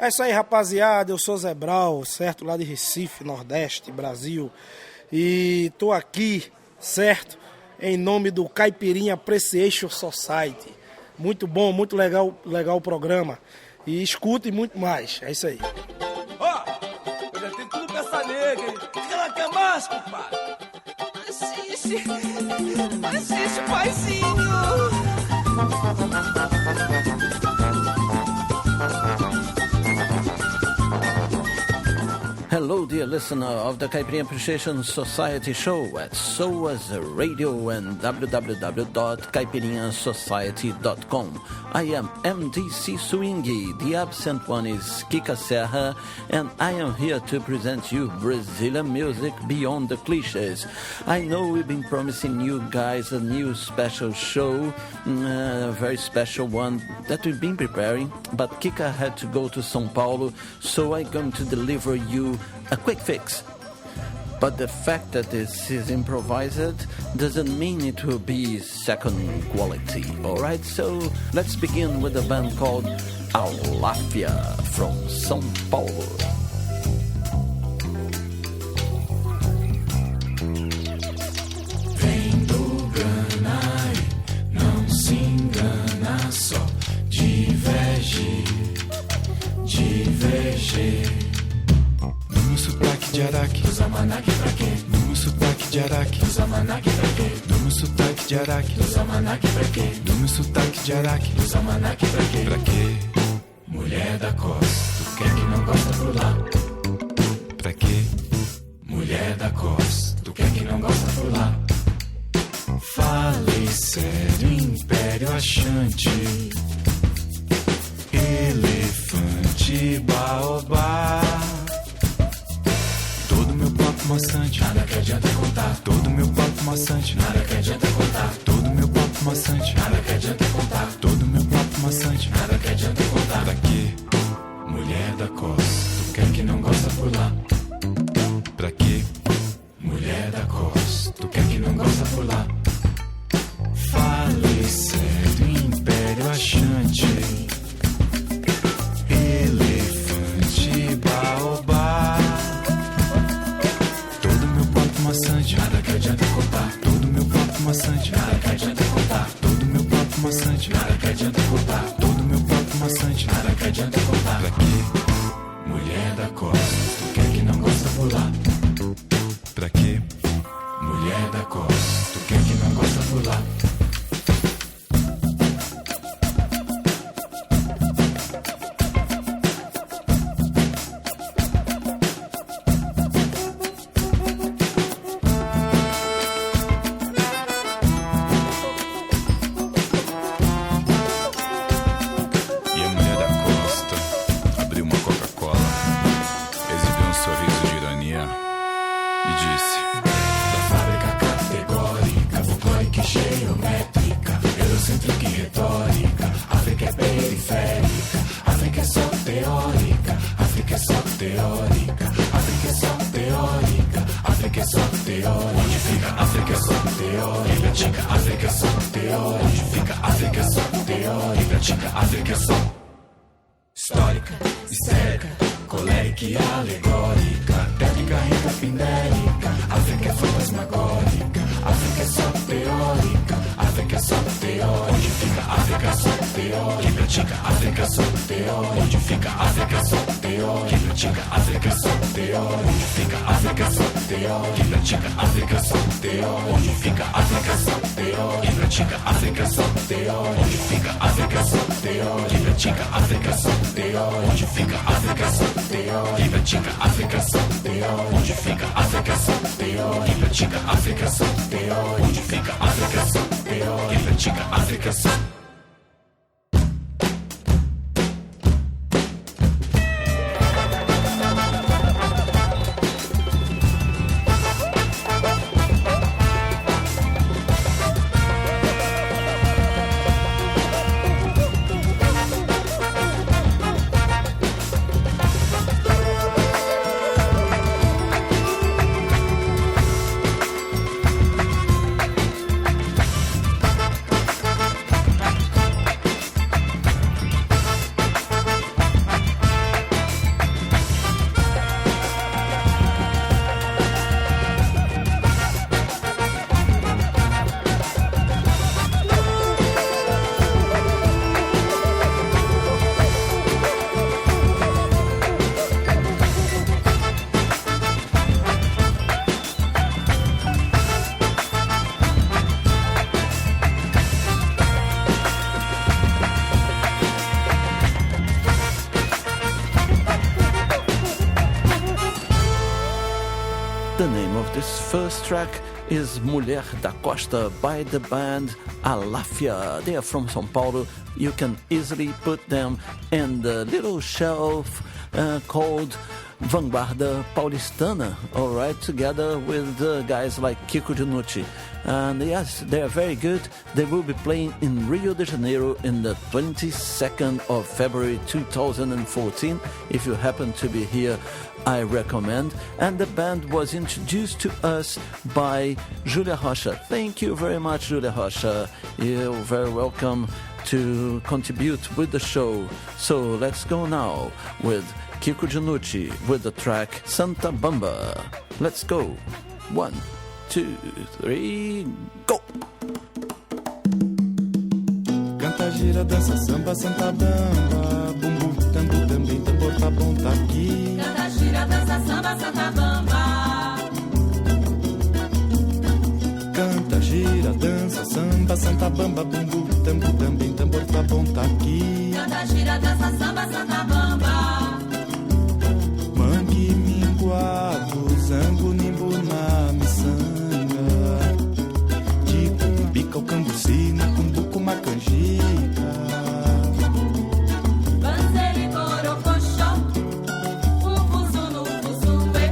É isso aí, rapaziada, eu sou Zé Brau, certo? Lá de Recife, Nordeste, Brasil. E tô aqui, certo? Em nome do Caipirinha Appreciation Society. Muito bom, muito legal o programa. E escuta e muito mais, é isso aí. Ó, eu já tenho tudo pra essa nega, hein? O que ela quer mais, compadre? Assiste, paizinho. Hello, dear listener of the Caipirinha Appreciation Society show at SOAS Radio and www.caipirinhasociety.com. I am MDC Swingy, the absent one is Kika Serra, and I am here to present you Brazilian music beyond the cliches. I know we've been promising you guys a new special show, a very special one that we've been preparing, but Kika had to go to São Paulo, so I'm going to deliver you a quick fix. But the fact that this is improvised doesn't mean it will be second quality, alright? So let's begin with a band called Aulafia from São Paulo. Vem do Ganai, não se engana, só diverge. No sotaque de Araque, usa manaque pra quê? No sotaque de Araque, usa manaque pra quê? No sotaque de Araque, usa manaque pra quê? No sotaque de Araque, usa manaque pra quê? Pra quê? Mulher da costa, tu quer que não gosta por lá? Pra quê? Mulher da costa, tu quer que não gosta por lá? Fale sério, império achante, elefante, baobá. Todo meu papo maçante, nada que adianta contar. Todo meu papo maçante, nada que adianta contar. Todo meu papo maçante, nada que adianta contar. Todo meu papo maçante, nada que adianta contar. Pra quê? Mulher da costa, tu quer que não gosta por lá? Pra quê? Mulher da costa, tu quer que não gosta por lá? Fale sério, império achante, elefante, baobá. Todo meu papo maçante, nada que adianta contar. Todo meu papo maçante, nada que adianta contar. Todo meu papo maçante, nada que adianta contar. Todo meu papo maçante, nada que adianta contar. Pra quê? Mulher da costa, tu quer que não gosta por lá? Pra quê? Mulher da costa, tu quer que não gosta por lá? Histórica, histérica, colérica e alegórica, técnica, rica, pindérica. África é fantasmagórica, África é só teórica, África é só teórica. Onde fica África só teórica, que pratica África só teórica. Onde fica África só teórica, que pratica África só teórica. Onde fica África só teórica, que pratica África só teórica. Onde fica África só teórica, que pratica África só teórica. Onde fica África só teórica, que pratica África só teórica. Onde fica África só teórica, que pratica África só teórica. Onde fica África só teórica, que pratica África só teórica. Onde fica África só teórica, que pratica África só. of this first track is Mulher da Costa by the band Aláfia. They are from São Paulo. You can easily put them in the little shelf called Vanguarda Paulistana, all right, together with guys like Kiko Dinucci. And yes, they are very good. They will be playing in Rio de Janeiro in the 22nd of February 2014. If you happen to be here, I recommend. And the band was introduced to us by Julia Rocha. Thank you very much, Julia Rocha. You're very welcome to contribute with the show. So let's go now with Kiko Dinucci with the track Santa Bamba. Let's go. 1, 2, 3, go! Canta, gira, dança, samba, Santa Bamba. Bumbum, tambo, também, tambor, tá bom, tá aqui. Canta, gira, dança, samba, Santa Bamba. Canta, gira, dança, samba, Santa Bamba. Bumbum, tambo, também, tambor, tá bom, tá aqui. Canta, gira, dança, samba, Santa Bamba. Mangue, minguado, zango, nimbo, na miçanga. De bica, o cambuci, no cumbuco, uma canjica. Banzeri, borocochó, ufuzu no fuzuê.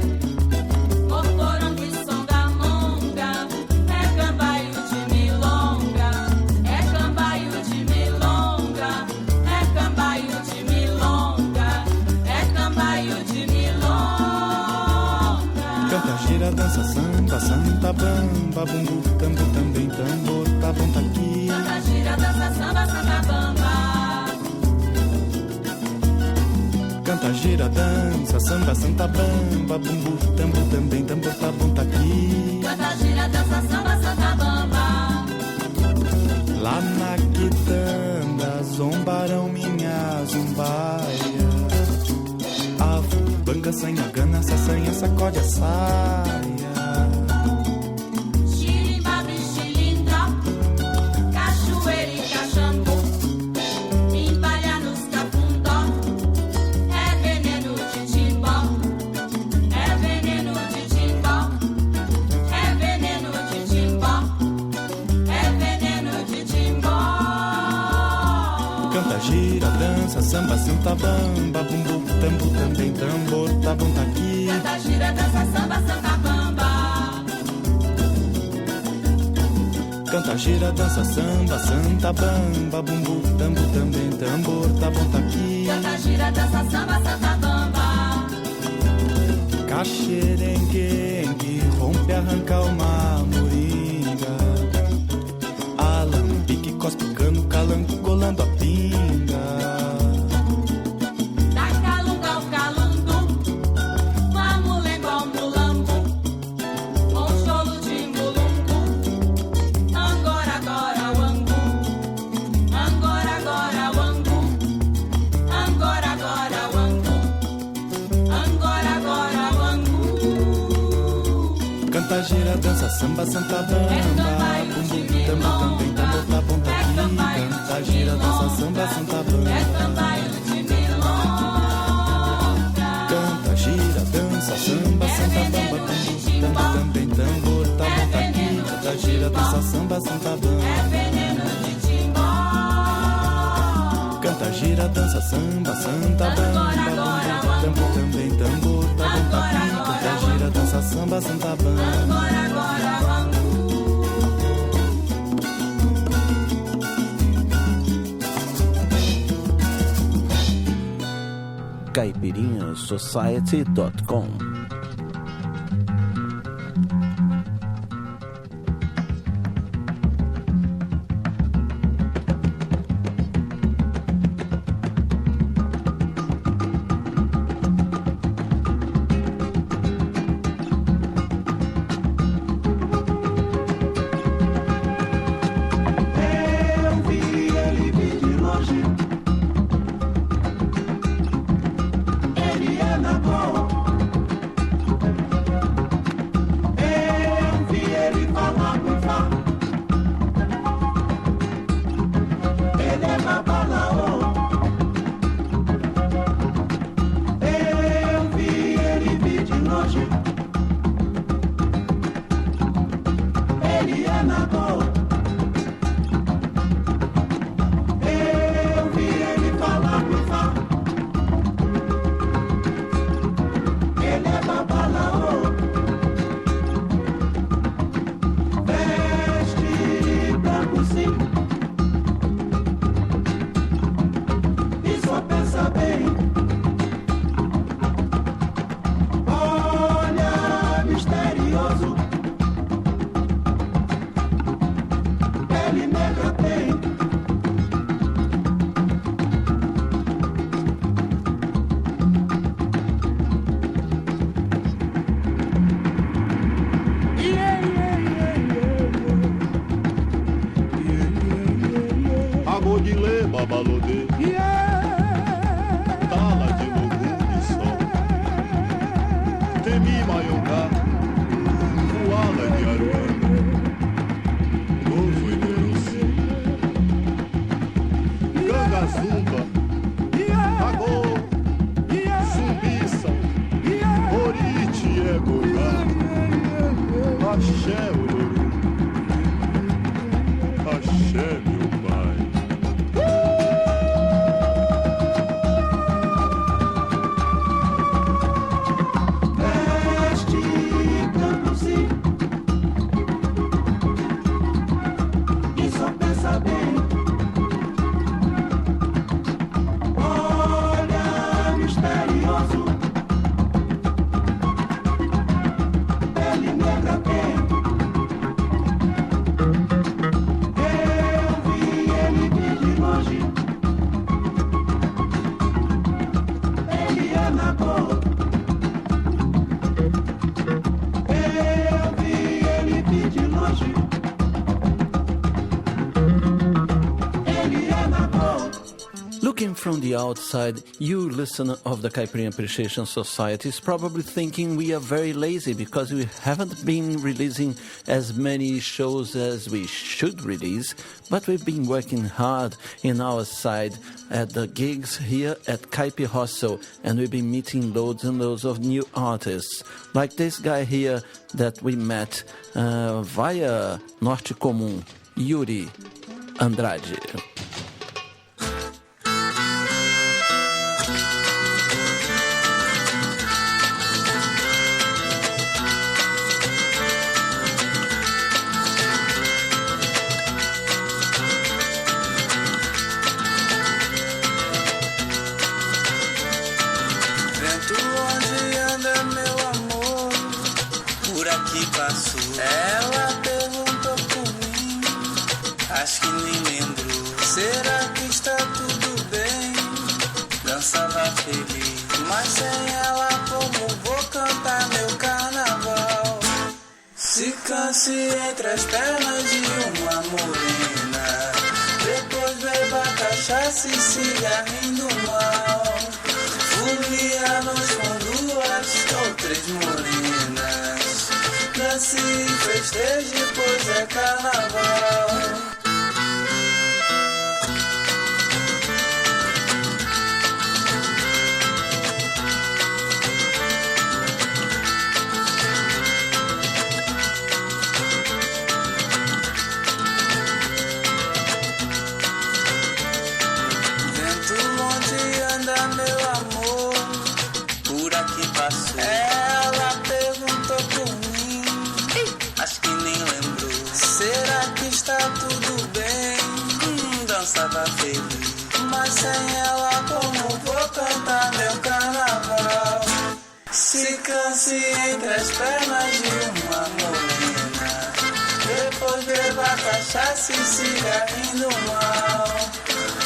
Mocorongo e songamonga. É cambaio de milonga. É cambaio de milonga. É cambaio de milonga. É cambaio de milonga. Canta, gira, dança, samba, Santa Bamba. Bumbu, tambo, também, tambor, tá bom, tá aqui. Canta, gira, dança, samba, Santa Bamba. Canta, gira, dança, samba, Santa Bamba. Bumbu, tambo, também, tambor, tá bom, tá aqui. Canta, gira, dança, samba, Santa Bamba. Lá na quitanda, zombarão minha zumbaia. A banga, sanha, gana, saçanha, sacode a saia. Xirimbaba e xilindró, cachoeira e caxambu, empalha nos cafundó, é veneno de timbó, é veneno de timbó, é veneno de timbó, é veneno de timbó. Canta, gira, dança, samba, Santa Bamba. Bumbu, tambo, também, tambor, tá bom, tá aqui. Canta, gira, dança, samba, Santa Bamba. Canta, gira, dança, samba, Santa Bamba. Bumbu, tambo, também, tambor, tá bom, tá aqui. Canta, gira, dança, samba, Santa Bamba. Caxerenguengue, rompe, arranca uma moringa. Alambique, cospe, cano, calango, colando a pinga. Da calunga ao calundu, mamulengo ao mulambu, com cholo de mulungu, angora, agora, o angu, angora, agora, o angu, angora, agora, o angu, angora, agora, o angu. Canta, gira, dança, samba, Santa Bamba. Bumbu, tambo, também, tambor, tá bom, tá aqui. Canta, gira, dança, samba, Santa Bamba. É cambaio de milonga. Canta, gira, dança, samba, Santa Bamba. Bumbu, tambo, também, tambor, tá bom, tá aqui. Canta, gira, dança, samba, Santa Bamba. É veneno de timbó. Canta, gira, dança, samba, Santa Bamba. Tambo, também, tambor, tá bom, tá aqui. Canta, gira, dança, samba, Santa Bamba. Agora, agora, o angu. caipirinhasociety.com. Eu vi ele vir de longe. Ele é na boa. Balodê, Tala de Logum e Sol, Temi Maiongá, Kuala de Aruana, Novo e Noroci, Ganga Zumba, Agô, Zumbiça, Oriti é Gogá, Axé Olorum, Axé meu pai. Este Cambuci, e só pensa bem. Olha, misterioso, pele negra quem? Eu vi ele vir de longe. Ele é na cor. Eu vi ele vir de longe. Ele é na cor. Looking from the outside, you listener of the Caipirinha Appreciation Society is probably thinking we are very lazy because we haven't been releasing as many shows as we should release, but we've been working hard in our side at the gigs here at Caipi Hostel, and we've been meeting loads and loads of new artists, like this guy here that we met via Norte Comum, Yuri Andrade. Vento onde anda meu amor, por aqui passou. Ela perguntou por mim, acho que nem lembrou. Será que está tudo bem? Dançava feliz, mas sem ela como vou cantar meu carnaval? Se canse entre as pernas de uma morena, depois beba cachaça e cigarrinho do mal. Fulianos com duas ou três morenas, dance e festeje, pois é carnaval. Vento onde anda meu amor, por aqui passou. Ela perguntou por mim, acho que nem lembrou. Será que está tudo bem? Dançava feliz, mas sem ela como vou cantar meu carnaval? Se canse entre as pernas de uma morena, depois beba cachaça e cigarrinho do mal.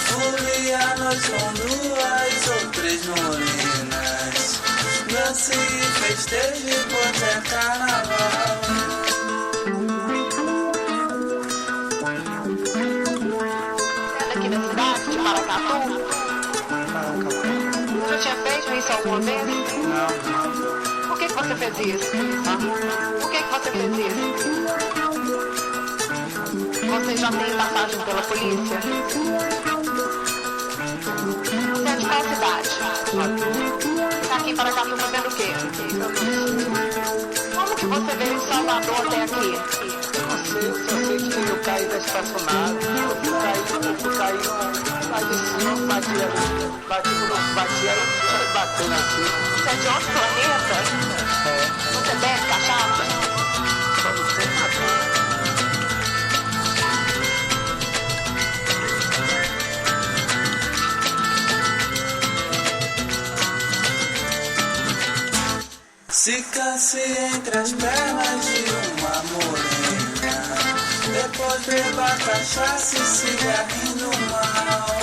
Fulianos com duas ou três morenas, dance e festeje, pois é carnaval. Aqui da cidade, de Maracatu? Você já tinha feito isso alguma vez? Não. Por que você fez isso? Por que você fez isso? Você já tem passagem pela polícia? Você é de qual cidade? Tá aqui em Paracatu fazendo o quê? Como que você veio de Salvador até aqui? Eu sei que eu caí da estacionária, eu caí lá de cima, bati e saí batendo aqui. Você é de outro planeta? Você bebe cachaça? Só não sei nada. Se canse entre as pernas de uma morena, depois beba cachaça e cigarrinho do mal.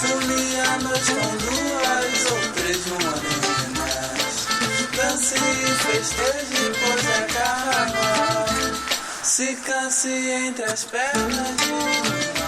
Fulianos com duas ou três morenas, dance e festeje, pois é carnaval. Se canse entre as pernas de uma morena.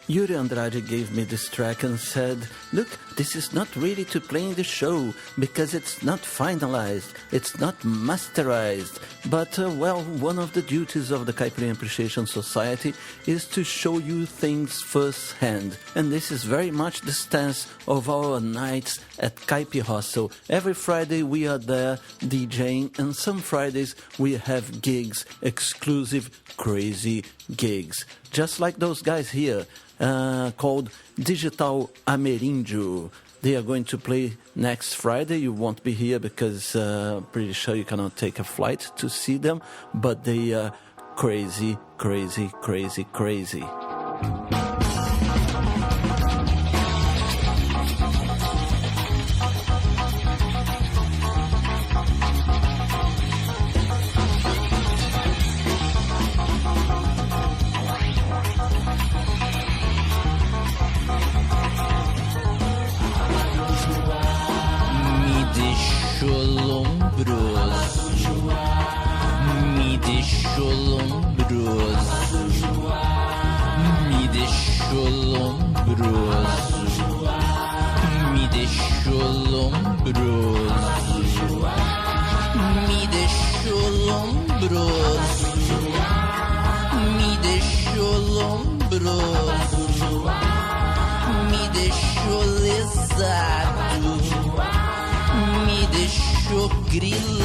Yuri Andrade gave me this track and said, look, this is not really to play in the show because it's not finalized, it's not masterized. But, one of the duties of the Caipirinha Appreciation Society is to show you things firsthand. And this is very much the stance of our nights at Caipi Hostel. Every Friday we are there DJing, and some Fridays we have gigs, exclusive, crazy gigs. Just like those guys here, called Digital Ameríndio. They are going to play next Friday. You won't be here because pretty sure you cannot take a flight to see them, but they are crazy, crazy, crazy, crazy. Me deixou lombroso, me deixou lombroso, me deixou lombroso, me deixou lombroso, me deixou lombroso, me deixou lesado, me deixou grilado.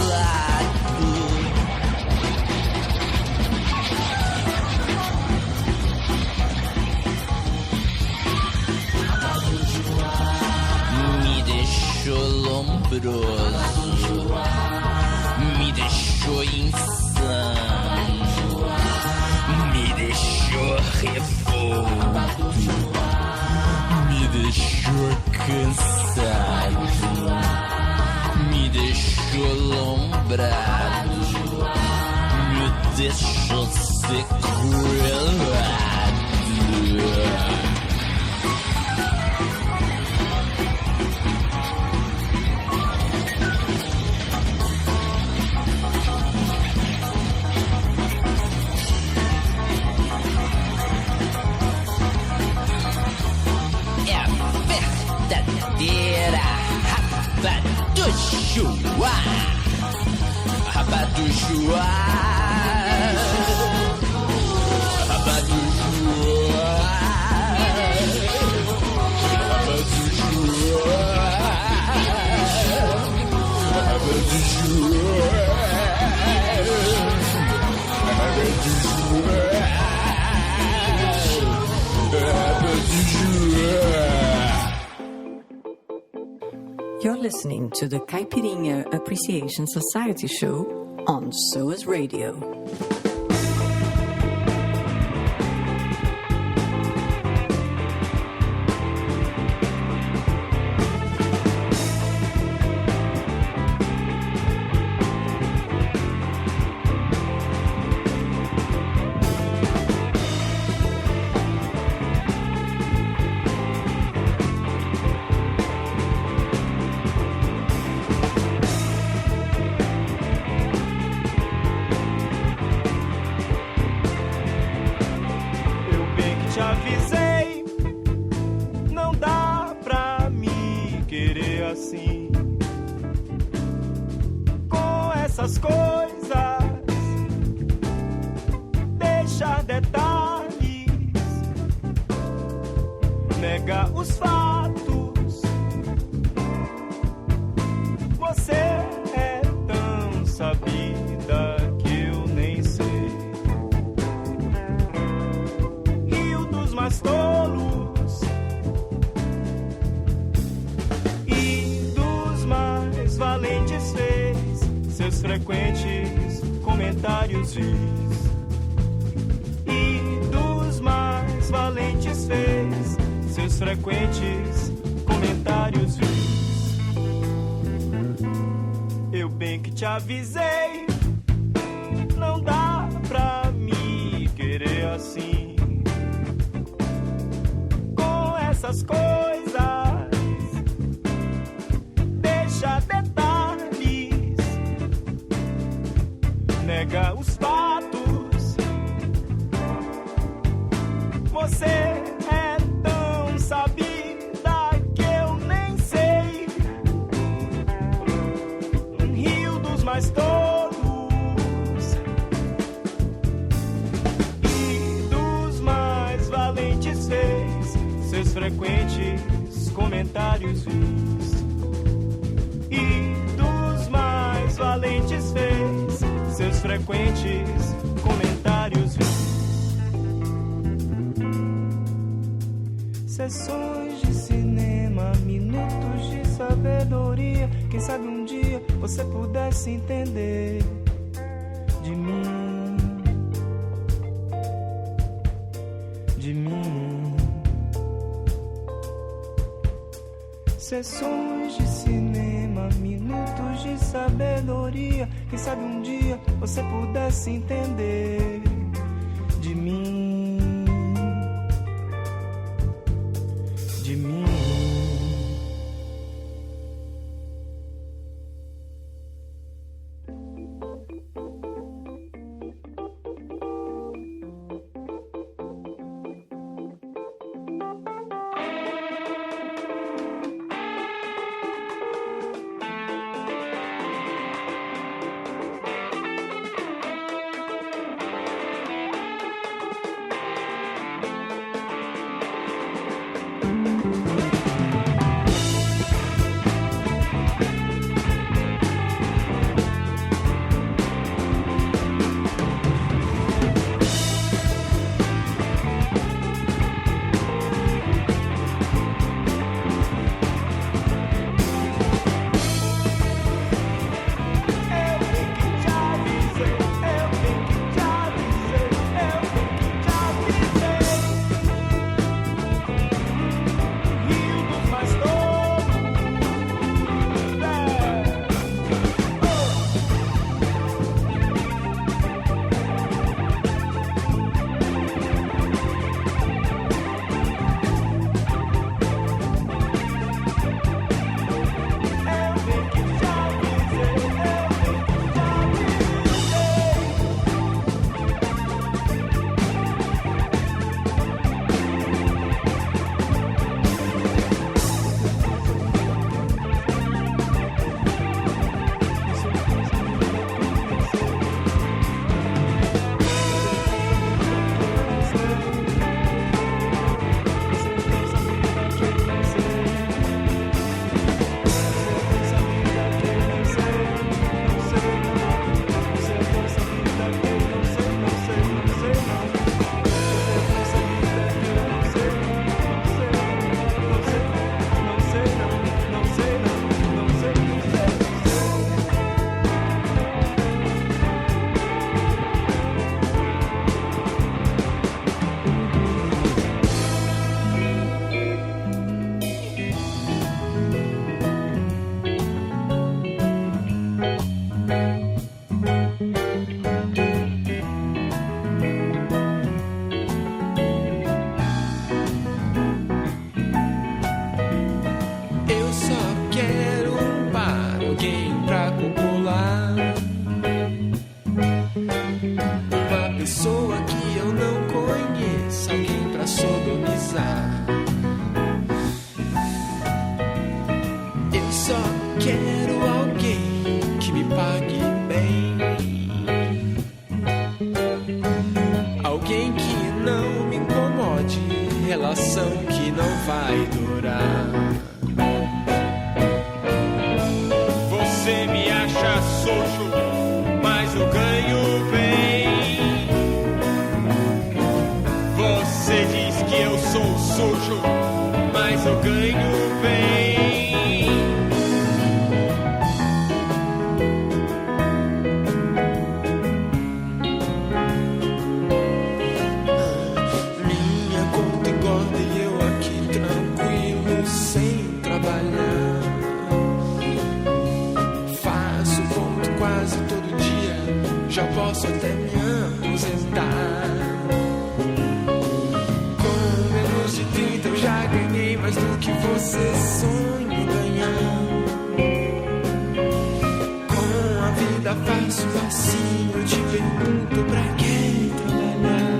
Me deixou lombroso, me deixou insano, me deixou revolto, me deixou cansado, me deixou lombrado, me deixou sequelado. É a verdadeira rapa do Juá, rapa do Juá, rapa do Juá, rapa do Juá, rapa do Juá, rapa do Juá, rapa do Juá. You're listening to the Caipirinha Appreciation Society show on SOAS Radio. Avisei, não dá pra me querer assim, com essas coisas, deixar detalhes, negar os fatos. Você é tão sabida que eu nem sei. Mais tolos e dos mais valentes fez, seus frequentes comentários fiz. E dos mais valentes fez, seus frequentes comentários fiz. Eu bem que te avisei, não dá pra me querer assim, essas coisas, deixa detalhes, nega os fatos. Você é frequentes comentários vis, e dos mais valentes fez seus frequentes comentários vis. Sessões de cinema, minutos de sabedoria. Quem sabe um dia você pudesse entender de mim, de mim. Sessões de cinema, minutos de sabedoria. Quem sabe um dia você pudesse entender de mim, de mim. Relação que não vai durar. Você me acha sujo, mas o ganho vem. Você diz que eu sou sujo, mas o ganho vem. Posso até me aposentar. Com menos de 30 eu já ganhei mais do que você sonha ganhar. Com a vida fácil assim, eu te pergunto pra que trabalhar.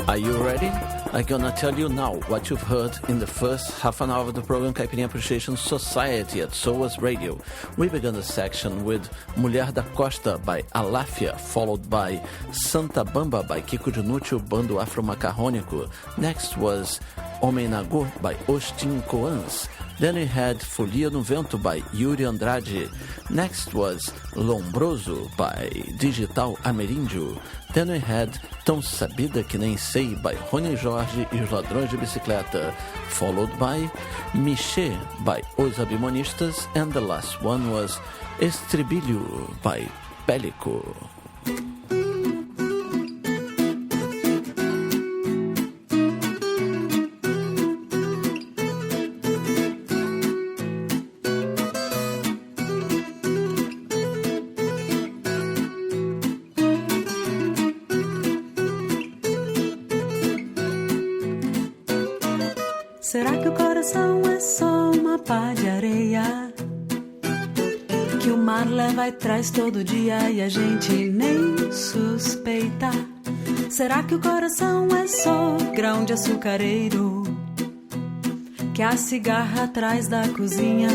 Are you ready? I'm gonna tell you now what you've heard in the first half an hour of the program Caipirinha Appreciation Society at SOAS Radio. We began the section with Mulher da Costa by Aláfia, followed by Santa Bamba by Kiko Dinucci, Bando Afro-Macarrônico. Next was Homem Nagô by Austin Coans. Then we had Folia no Vento by Yuri Andrade. Next was Lombroso by Digital Ameríndio. Then we had Tão Sabida Que Nem Sei by Rony Jorge e os Ladrões de Bicicleta. Followed by Michê by Os Abimonistas. And the last one was Estribilho by Pélico. Será que o coração é só uma pá de areia que o mar leva e traz todo dia e a gente nem suspeita? Será que o coração é só grão de açucareiro que a cigarra traz da cozinha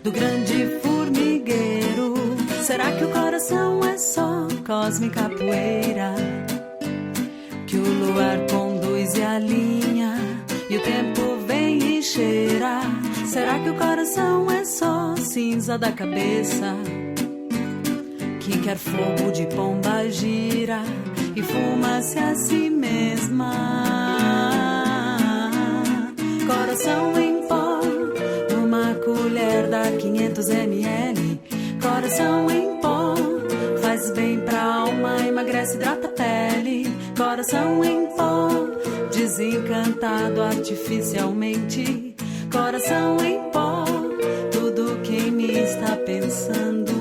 do grande formigueiro? Será que o coração é só cósmica poeira que o luar conduz e alinha e o tempo vem e cheira? Será que o coração é só cinza da cabeça que quer fogo de pomba gira e fuma-se a si mesma? Coração em pó, uma colher dá 500 ml. Coração em pó, faz bem pra alma, emagrece, hidrata a pele. Coração em pó, desencantado artificialmente. Coração em pó, tudo que em mim está pensando.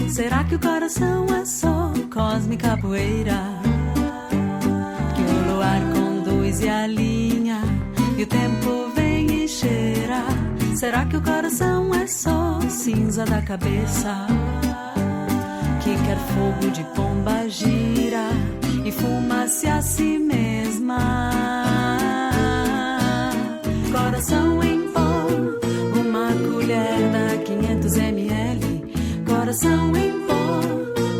Será que o coração é só cósmica poeira que o luar conduz e alinha e o tempo vem e cheira? Será que o coração é só cinza da cabeça que quer fogo de pomba gira e fuma-se a si mesma? Coração em pó, uma colher dá 500 ml. Coração em pó,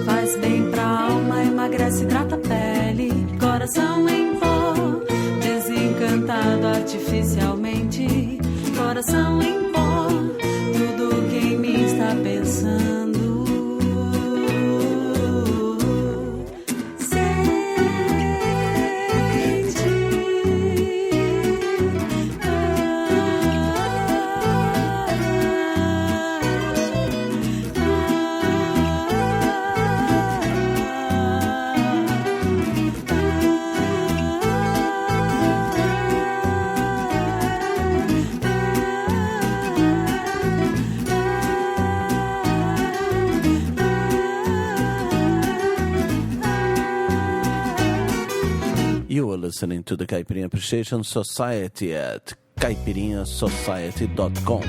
faz bem pra alma, emagrece, hidrata a pele. Coração em pó, desencantado artificialmente. Coração em pó, tudo que em mim está pensando. You are listening to the Caipirinha Appreciation Society at caipirinhasociety.com.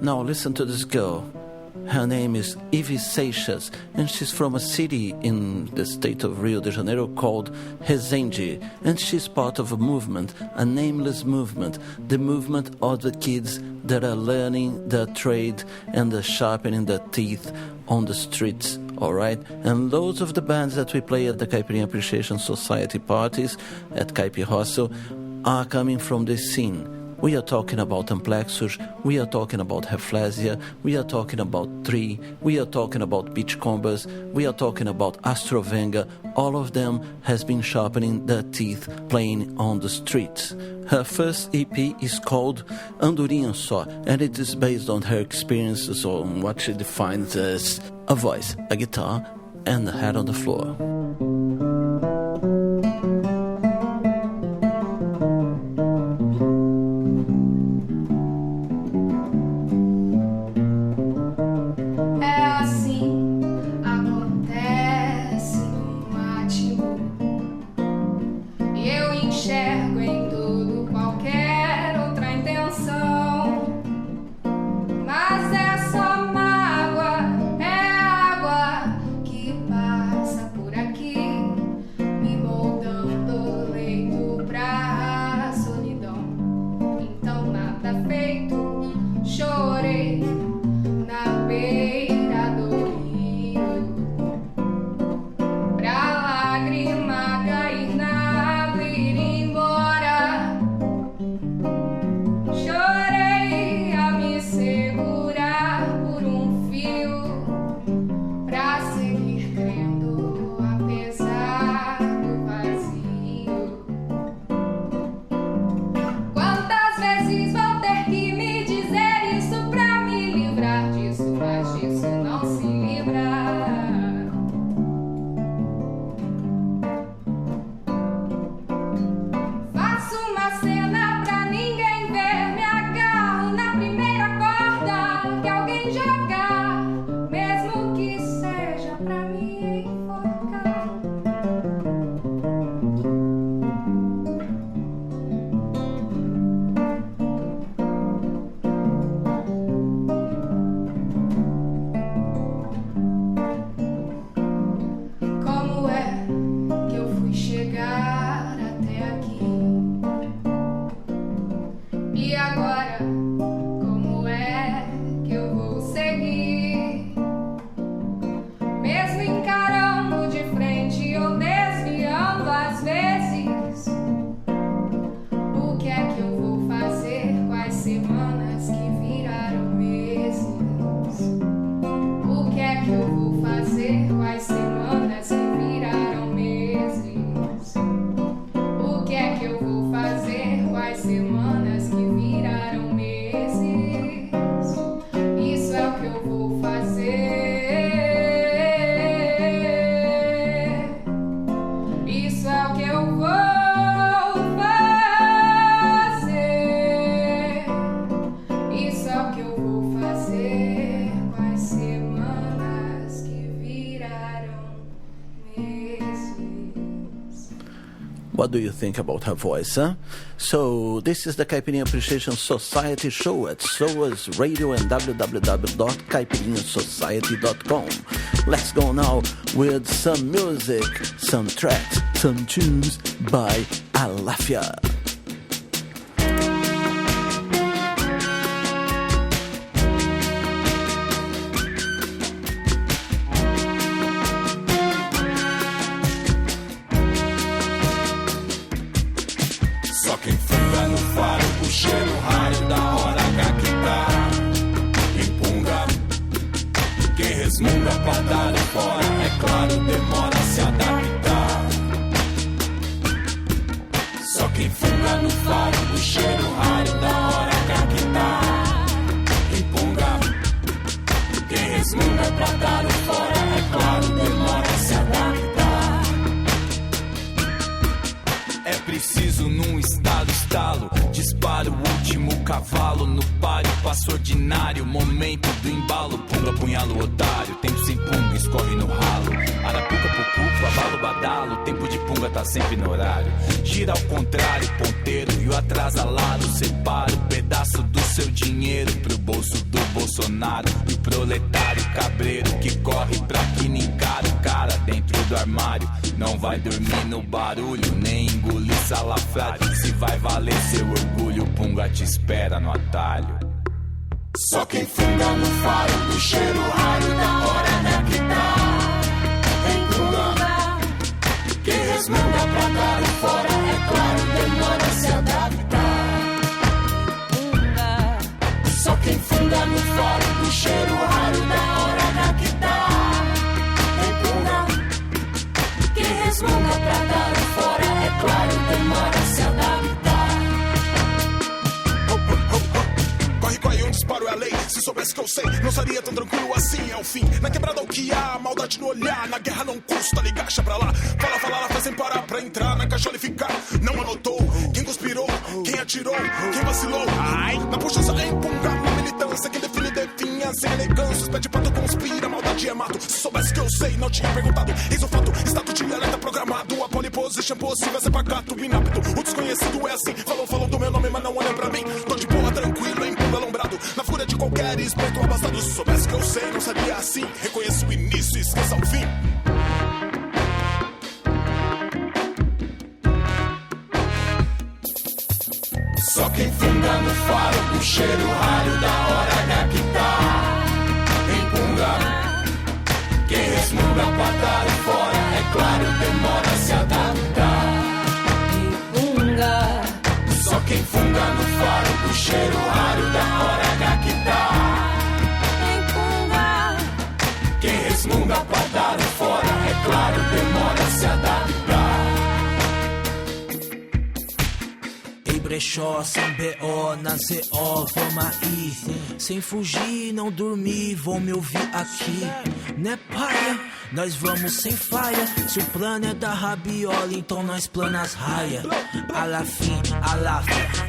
Now listen to this girl. Her name is Ivy Seixas, and she's from a city in the state of Rio de Janeiro called Resende. And she's part of a movement, a nameless movement, the movement of the kids that are learning their trade and they're sharpening their teeth on the streets, all right? And loads of the bands that we play at the Caipirinha Appreciation Society parties at Caipirrosso are coming from this scene. We are talking about Amplexus, we are talking about Reflesia, we are talking about Tree, we are talking about Beachcombers, we are talking about Astrovenga. All of them has been sharpening their teeth playing on the streets. Her first EP is called Andorinha Só, and it is based on her experiences on what she defines as a voice, a guitar, and a head on the floor. What do you think about her voice, huh? So, this is the Caipirinha Appreciation Society show at SOAS Radio and www.caipirinhasociety.com. Let's go now with some music, some tracks, some tunes by Alafia. Sucking funga no faro, o cheiro raio da hora que tá. Empunga, quem resmunga pra dar fora, é claro, demora a se adaptar. Só quem funga no faro, o cheiro raio da hora que tá. Empunga, quem resmunga pra dar fora, é claro, demora a se adaptar. É preciso num estalo, disparo o último cavalo no páreo, passo ordinário, momento do embalo, punga, punhalo, otário, tempo sem punga, escorre no ralo, arapuca, pucu, abalo, badalo, tempo de punga tá sempre no horário, gira ao contrário, ponteiro, e o atrasalado, separa o pedaço do seu dinheiro pro bolso do Bolsonaro, e o proletário cabreiro que corre pra que nem encara o cara dentro do armário, não vai dormir no barulho, nem engolir salafrário, se vai valer seu orgulho, punga te espera no atalho. Só quem funga no faro, do cheiro raio da hora que tá. Punga, quem resmunga pra dar fora, é claro, demora a se adaptar. Punga, só quem funga no faro, do cheiro raio da hora que tá. Punga, quem resmunga pra dar fora, é claro, demora a se adaptar. Corre, um disparo é a lei. Se soubesse que eu sei, não seria tão tranquilo assim. É o fim, na quebrada o que há, maldade no olhar. Na guerra não custa, ligacha pra lá. Fala, lá, fazem parar pra entrar na caixola e ficar. Não anotou, quem conspirou, quem atirou, quem vacilou. Ai, na puxança em punga, na militância, quem define definha. Sem elegância, pede pra tu conspira, maldade é mato. Se soubesse que eu sei, não tinha perguntado. Eis o fato, estado de alerta programado. A poliposition possível, ser pacato, inapto. O desconhecido é assim, falou do meu nome, mas não olha pra mim. Tô de boa, tranquilo, em punga alombrado. Na fúria de qualquer espeto abastado. Se soubesse que eu sei, não seria assim. Reconheço o início e esqueça o fim. Só quem funga no faro, do cheiro raio da hora que tá. Empunga, quem resmunga pra dar fora, é claro, demora a se adaptar. Empunga, só quem funga no faro, do cheiro raio da hora que tá. Empunga, quem resmunga pra dar fora, é claro, demora a se adaptar. Brechó, sem BO, na ZO, vamos aí. Sem fugir, não dormir, vão me ouvir aqui. Né paia, nós vamos sem falha. Se o plano é da rabiola, então nós planas raia. Alafim,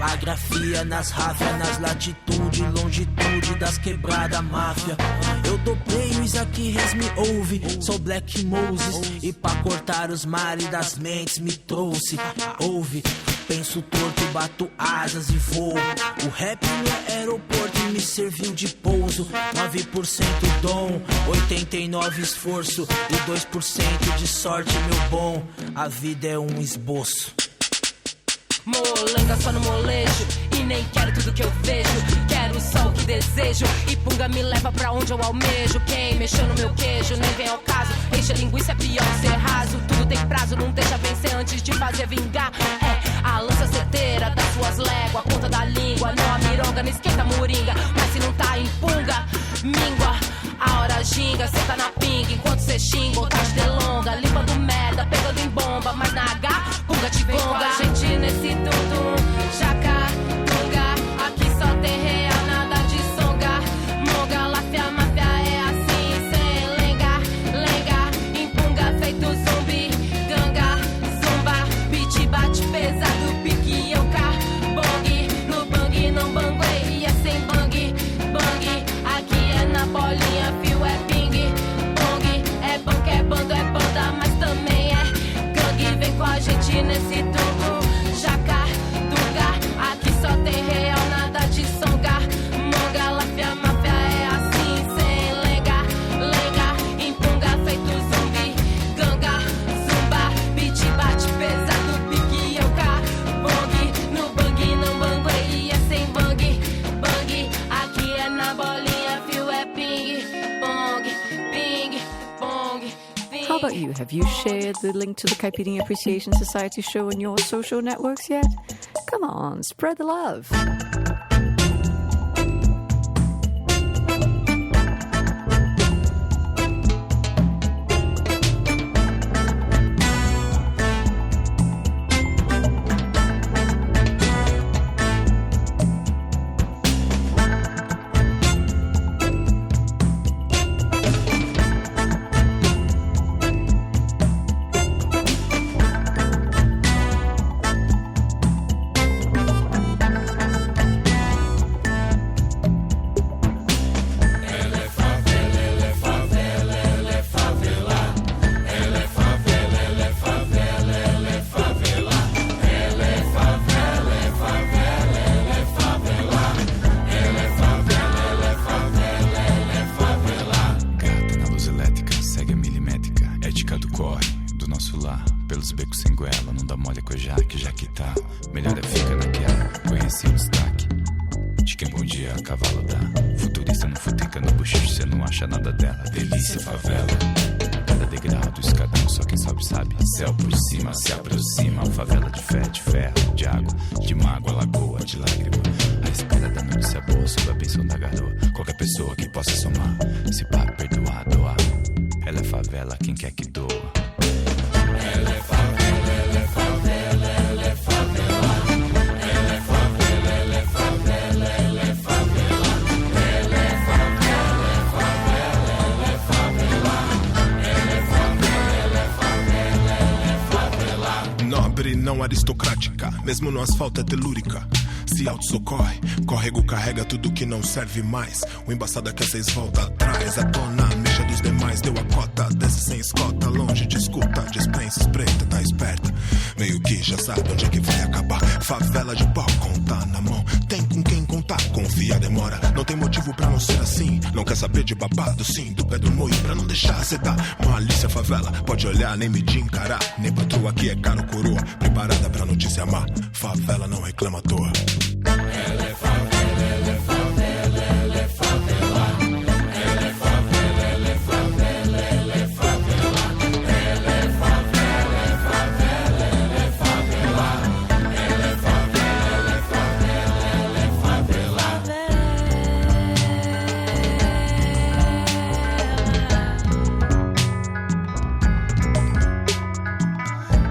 a grafia nas ráfias, nas latitude, longitude das quebradas máfia. Eu dobrei os aqui, res me ouve. Sou Black Moses e pra cortar os mares das mentes me trouxe. Ouve. Penso torto, bato asas e voo. O rap no aeroporto me serviu de pouso. 9% dom, 89% esforço e 2% de sorte, meu bom. A vida é um esboço. Molenga só no molejo e nem quero tudo que eu vejo. Quero só o que desejo e punga me leva pra onde eu almejo. Quem mexeu no meu queijo nem vem ao caso. Enche linguiça é pior que ser raso. Tudo tem prazo, não deixa vencer antes de fazer vingar. É a lança certeira das suas léguas, a ponta da língua. Não a mironga, não esquenta a moringa. Mas se não tá em punga, míngua. A hora ginga, cê tá na pinga. Enquanto cê xinga, ou tá de delonga. Limpando merda, pegando em bomba. Mas na H, punga te gonga. A gente nesse tum-tum, jaca, tunga. Aqui só tem real, nada de songa. Monga, láfia, máfia é assim, sem lenga, lenga. Em punga feito zumbi, ganga, zumba. Beat bate pesado, pique eu cá. Bong, no bang, não banguei. E é sem bang, bang. Aqui é na bolinha, fio é ping. Bong, é banco, é bando, é banda. Mas também é gangue, vem com a have you shared the link to the Caipirinha Appreciation Society show in your social networks yet? Come on, spread the love. Aristocrática, mesmo no asfalto é telúrica. Se autossocorre, córrego carrega tudo que não serve mais. O embaçado é que vocês volta atrás. A tona, mexa dos demais, deu a cota. Desce sem escota, longe de escuta. Dispensa, espreita, tá esperta. Meio que já sabe onde é que vai acabar. Favela de pau, conta na mão. Tem com quem contar, confia, demora. Não tem motivo pra não ser assim. Não quer saber de babado, sim, do pé do moio pra não deixar azedar. Malícia, favela, pode olhar, nem medir, encarar. Nem patroa que é caro, coroa. Preparada pra notícia má. Favela não reclama à toa. Ela é favela, ela é favela, ela é favela. Ela é favela, ela é favela, ela é favela. Ela é favela, é favela, ela é favela. Ela é favela, ela é favela, ela é favela.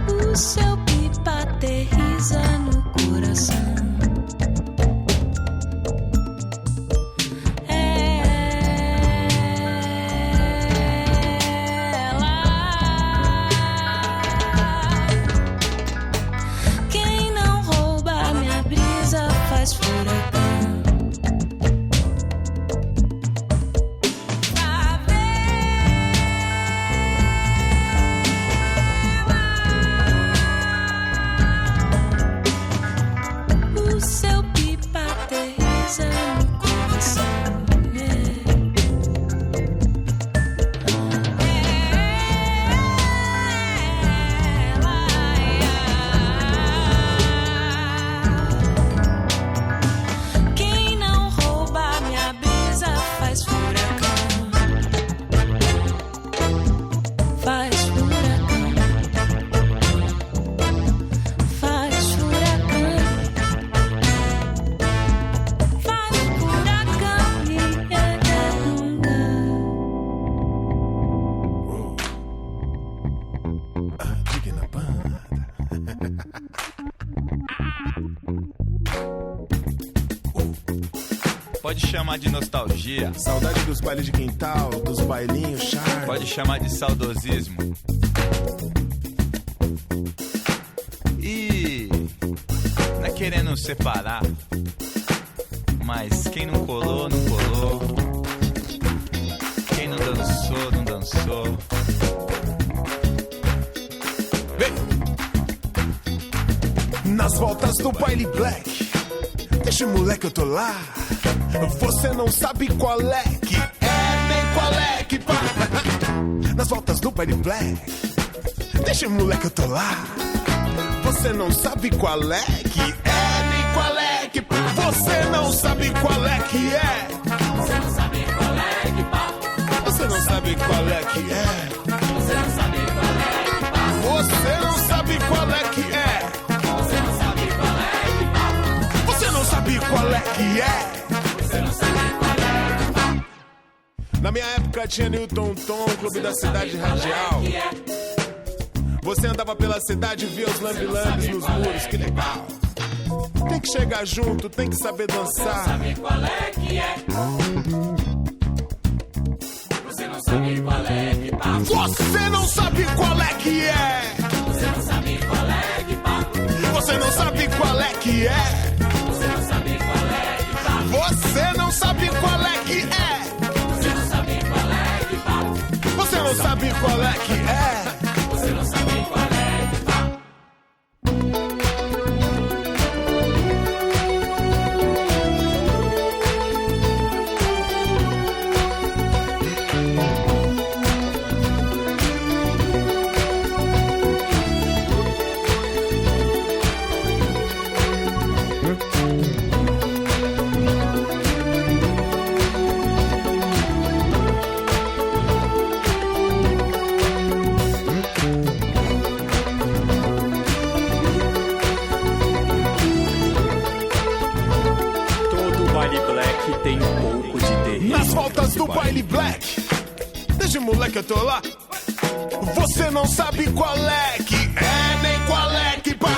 O seu pipa aterriza no coração. Pode chamar de nostalgia. Saudade dos bailes de quintal, dos bailinhos, charme. Pode chamar de saudosismo. E não é querendo separar, mas quem não colou, não colou. Quem não dançou, não dançou. Nas voltas do baile black, deixa o moleque, eu tô lá. Você não sabe qual é que é, nem qual é que pá. Nas voltas do baile black, deixa o moleque, eu tô lá. Você não sabe qual é que é, nem qual é que pá. Você não sabe qual é que é. Você não sabe qual é que pá. Você não sabe qual é que é. Você não sabe qual é. Você não sabe qual é que é. Você não sabe qual é que pá. Você não sabe qual é que é. Você não sabe qual é que pá. Na minha época tinha Newton Tom, Clube da Cidade Radial. Você andava pela cidade e via os lambi-lambis nos muros, que legal. Tem que chegar junto, tem que saber dançar. Você não sabe qual é que é. Você não sabe qual é que pá. Você não sabe qual é que é. Você não sabe qual é que pá. Você não sabe qual é que é. Você não sabe qual é que pá. Você não sabe qual é que é. Você não sabe qual é que pá. Você não sabe qual é que é. Você não sabe qual é que pá. Tem um pouco de terrível. Nas voltas do baile black, desde moleque eu tô lá. Você não sabe qual é que é, nem qual é que pá.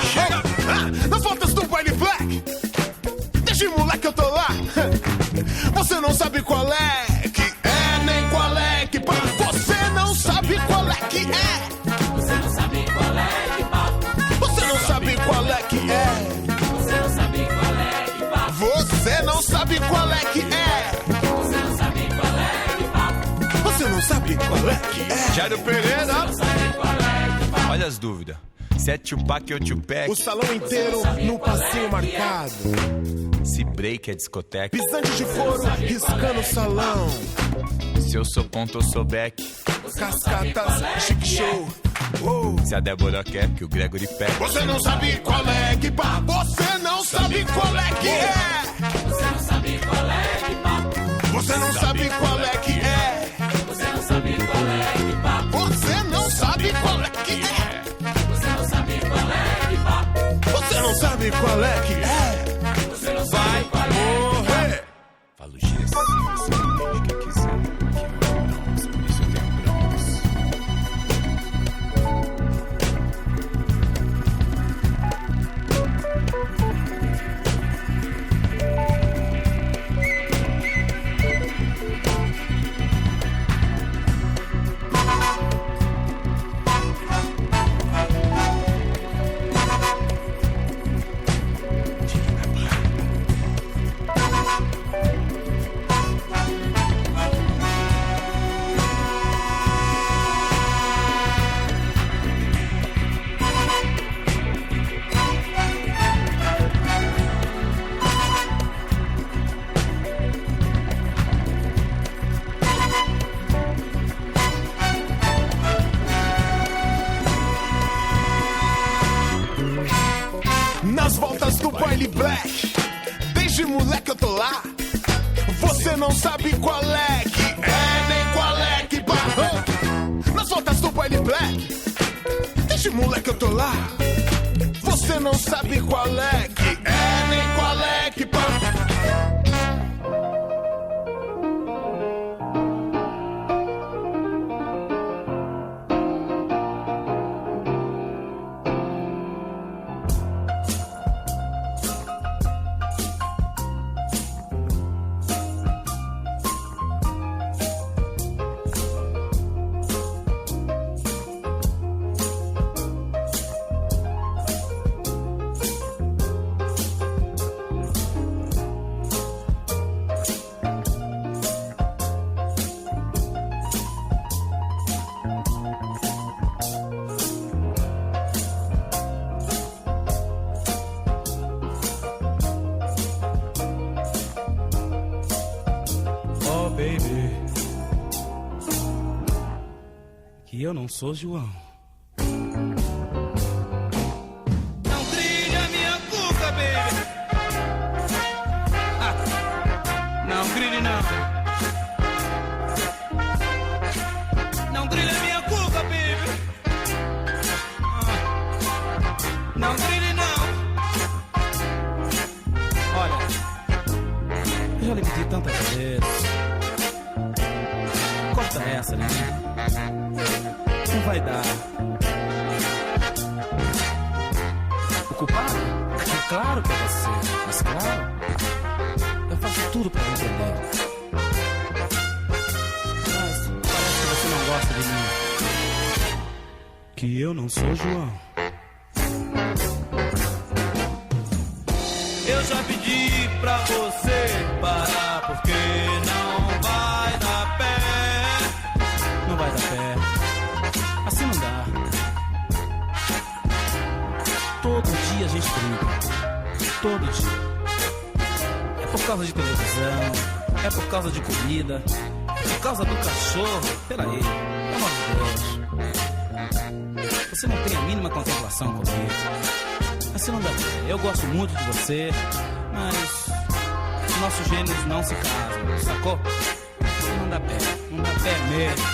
Nas voltas do baile black, desde moleque eu tô lá. Você não sabe qual é que é, nem qual é que pá. Você não sabe qual é que é. Você não sabe qual é que pá. Você não sabe qual é que é. Você não sabe qual é que pá. Você não sabe qual é que é. Você não sabe qual é que pá. Você não sabe qual é que é. Jairo Pereira. Você não sabe qual é que pá. Olha as dúvidas. Se é Tupac ou Tupac. O salão inteiro no passinho marcado. Se break é discoteca. Pisante de couro riscando o salão. Se eu sou ponto ou sou back. Cascatas, chique show. Se a Débora quer que o Gregory pega. Você não sabe qual é que pá. Você não sabe qual é que é. Você não sabe qual é que pá. Você não sabe qual é que é. Você não sabe qual é que pá. Você não sabe qual é que é. Você não sabe qual é que pá. Você não sabe qual é que é. Você não sabe qual é que morrer. Falo gira assim, você entende quem quiser. Aqui não brancos, por isso eu tenho brancos. Nas voltas do baile black, desde moleque eu tô lá. Você não sabe qual é que é, nem qual é que pá. Nas voltas do baile black, desde moleque eu tô lá. Você não sabe qual é que é, nem qual é que pá. Que eu não sou João. Não trilhe a minha cuca, baby. Não grille não. Não grille a minha cuca, baby. Não grite não. Olha, eu já lhe pedi tantas vezes. Corta essa, né? Não vai dar. O culpado? É claro que é você. Mas claro, eu faço tudo pra entender. Mas parece que você não gosta de mim. Que eu não sou João. Eu já pedi pra você parar, porque não vai dar pé. Não vai dar pé. Assim não dá. Todo dia a gente briga. Todo dia. É por causa de televisão, é por causa de comida, é por causa do cachorro. Peraí, pelo amor de Deus. Você não tem a mínima contemplação comigo. Assim não dá pé. Eu gosto muito de você, mas nossos gênios não se casam, sacou? Não dá pé, não dá pé mesmo.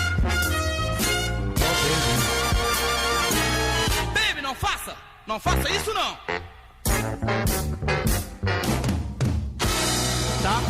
Baby, não faça! Não faça isso não! Tá?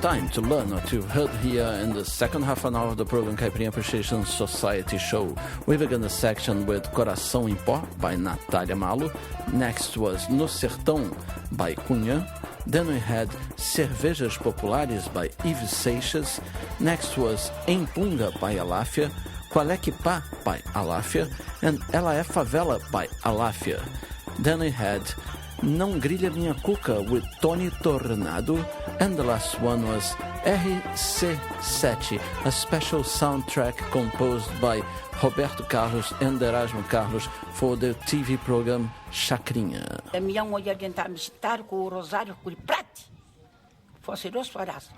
Time to learn what you've heard here in the second half an hour of the program Caipirinha Appreciation Society Show. We began the section with Coração em Pó by Natália Malo. Next was No Sertão by Cunha. Then we had Cervejas Populares by Yves Seixas. Next was Em Punga by Aláfia. Qual é que pá by Aláfia. And Ela é Favela by Aláfia. Then we had Não Grilha Minha Cuca with Tony Tornado. And the last one was RC7, a special soundtrack composed by Roberto Carlos and Erasmo Carlos for the TV program Chacrinha. A minha mulher tentar me citar com o rosário com o prato. Fosse dois horas.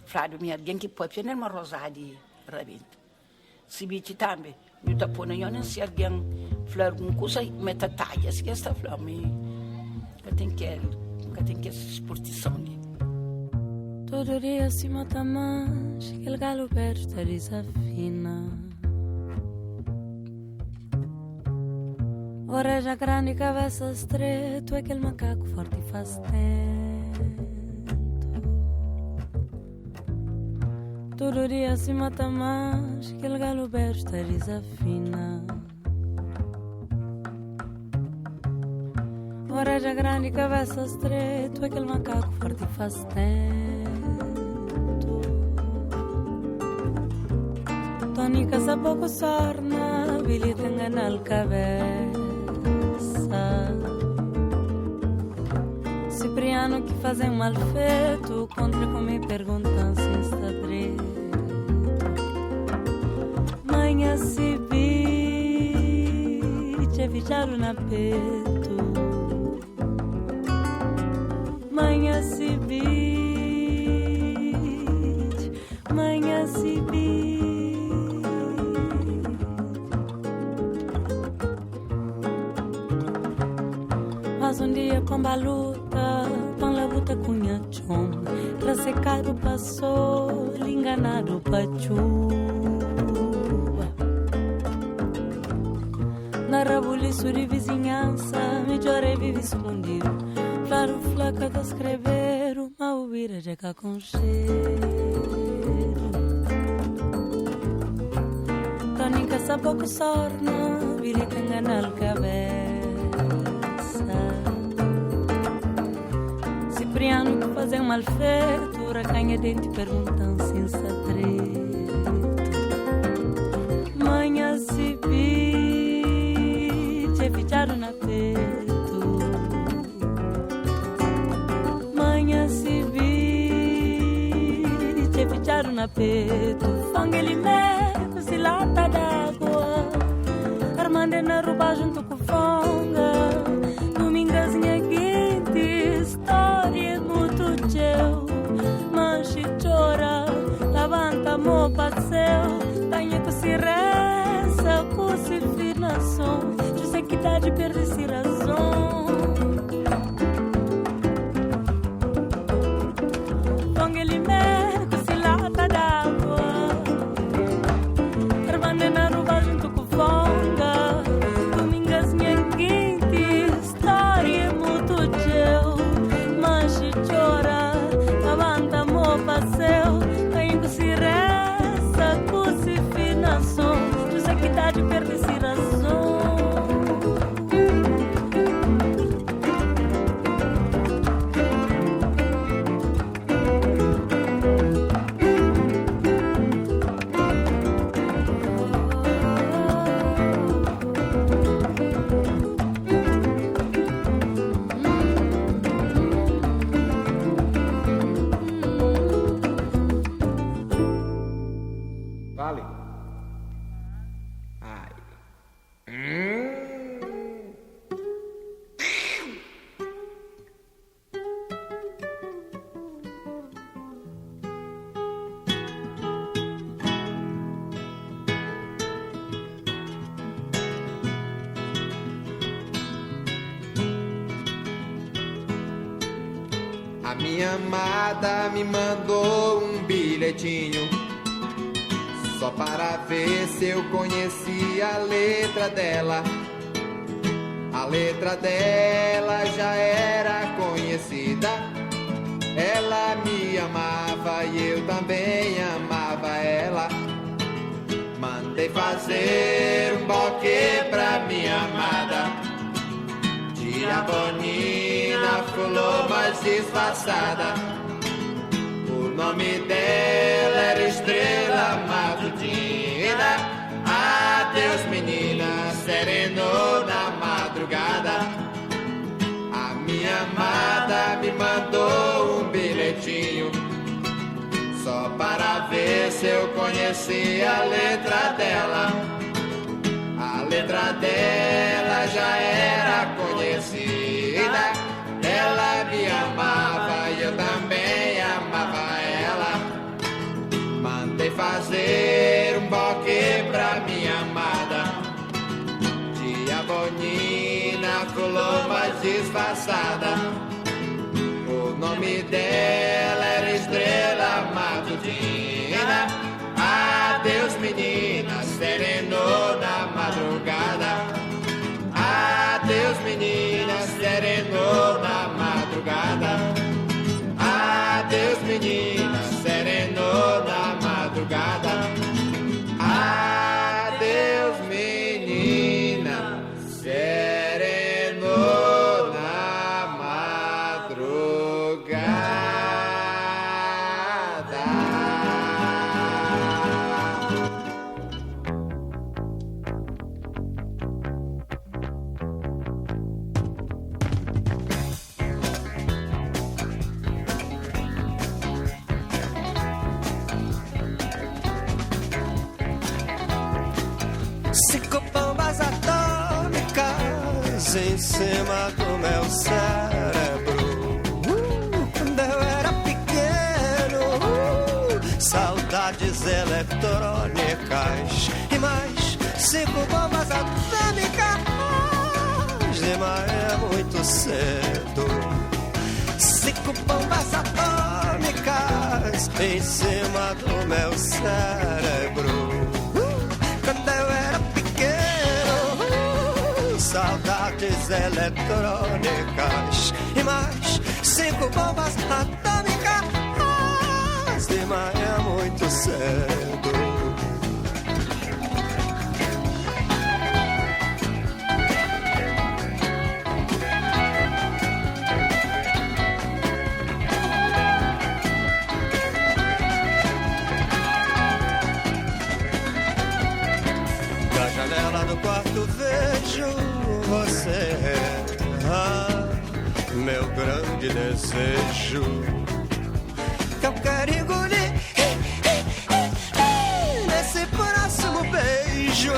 Frado minha alguém que pode ter uma rosário rabento. Se bite também, eu tô pondo eu não sei alguém flor com coisa metatalha, se esta flor me tem que exportação ali. Todo dia se mata mais, aquele galo perto desafina. Oreja grande e cabeça estreita, aquele macaco forte e faz tempo. Todo dia se mata mais, aquele galo perto desafina. Oreja grande, cabeça estreito, aquele macaco forte e faz tento. Tónica sa pouco sorna, bilhete engana a cabeça. Cipriano que fazem mal feito, contra como me perguntam se está direito. Manhã se biche, vigiaram na peito. Manhã se biche, manhã se biche. Mas um dia com a luta, com a luta cunha chum, pra secar o passou, enganado pachu. Na rabuliço de vizinhança, melhor é vive escondido. Claro, flaca de escrever, uma uira de cá com cheiro. Tónica sa pouco sorna, bilhete engana a cabeça. Cipriano que fazem mal feito, racanha dente perguntam se está direito. Manhã se biche, ficharam na peito. Manhã se biche, ficharam na peito. Fangue limeco, se lata d'água, armando na roupa junto com fonga. Domingazinha quente, história muito teu. Manche chora, levanta mo passeio. Tenha que se reza, com se finação. Eu sei que dá de perder-se razão. Ponga ele meco, se lata d'água, armando na rua junto com fonga. Domingazinha quente, história muito teu. Manche chora, levanta mo passeio. Tenha que se reza, com se finação. Eu sei que dá de perder-se razão. Vale. Ai. A minha amada me mandou um bilhetinho só para ver se eu conhecia a letra dela. A letra dela já era conhecida. Ela me amava e eu também amava ela. Mandei fazer um buquê pra minha amada, diabonina, fulô, mas disfarçada. O nome dela era Estrela Matutina. Adeus, menina, sereno na madrugada. A minha amada me mandou um bilhetinho só para ver se eu conhecia a letra dela. A letra dela já era conhecida. Ela me amava e eu também amava ela. Mandei fazer um buquê pra minha amada, diabonina, fulô, mas disfarçada. O nome dela era Estrela Matutina. Adeus, menina, sereno na madrugada. Adeus, menina, sereno na madrugada. Adeus, menina, sereno na madrugada. Adeus, menina, sereno na Mas em cima do meu cérebro, quando eu era pequeno, saudades eletrônicas e mais 5 bombas atômicas. De manhã é muito cedo, 5 bombas atômicas em cima do meu cérebro. Quando eu era pequeno, saudades eletrônicas e mais 5 bombas atômicas. De manhã é muito cedo. Do quarto vejo você, meu grande desejo, que eu quero engolir nesse próximo beijo,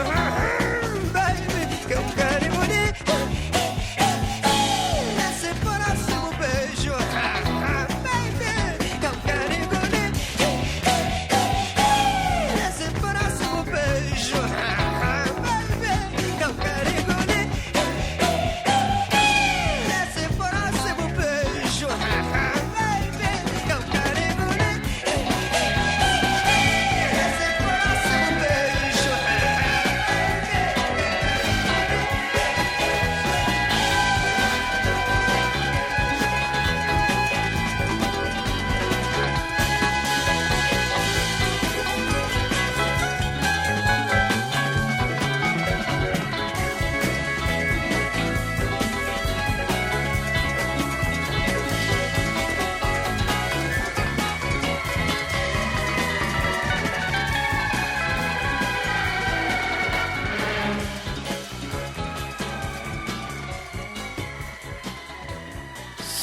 baby, que eu quero engolir nesse próximo beijo, baby, que eu quero engolir nesse próximo beijo.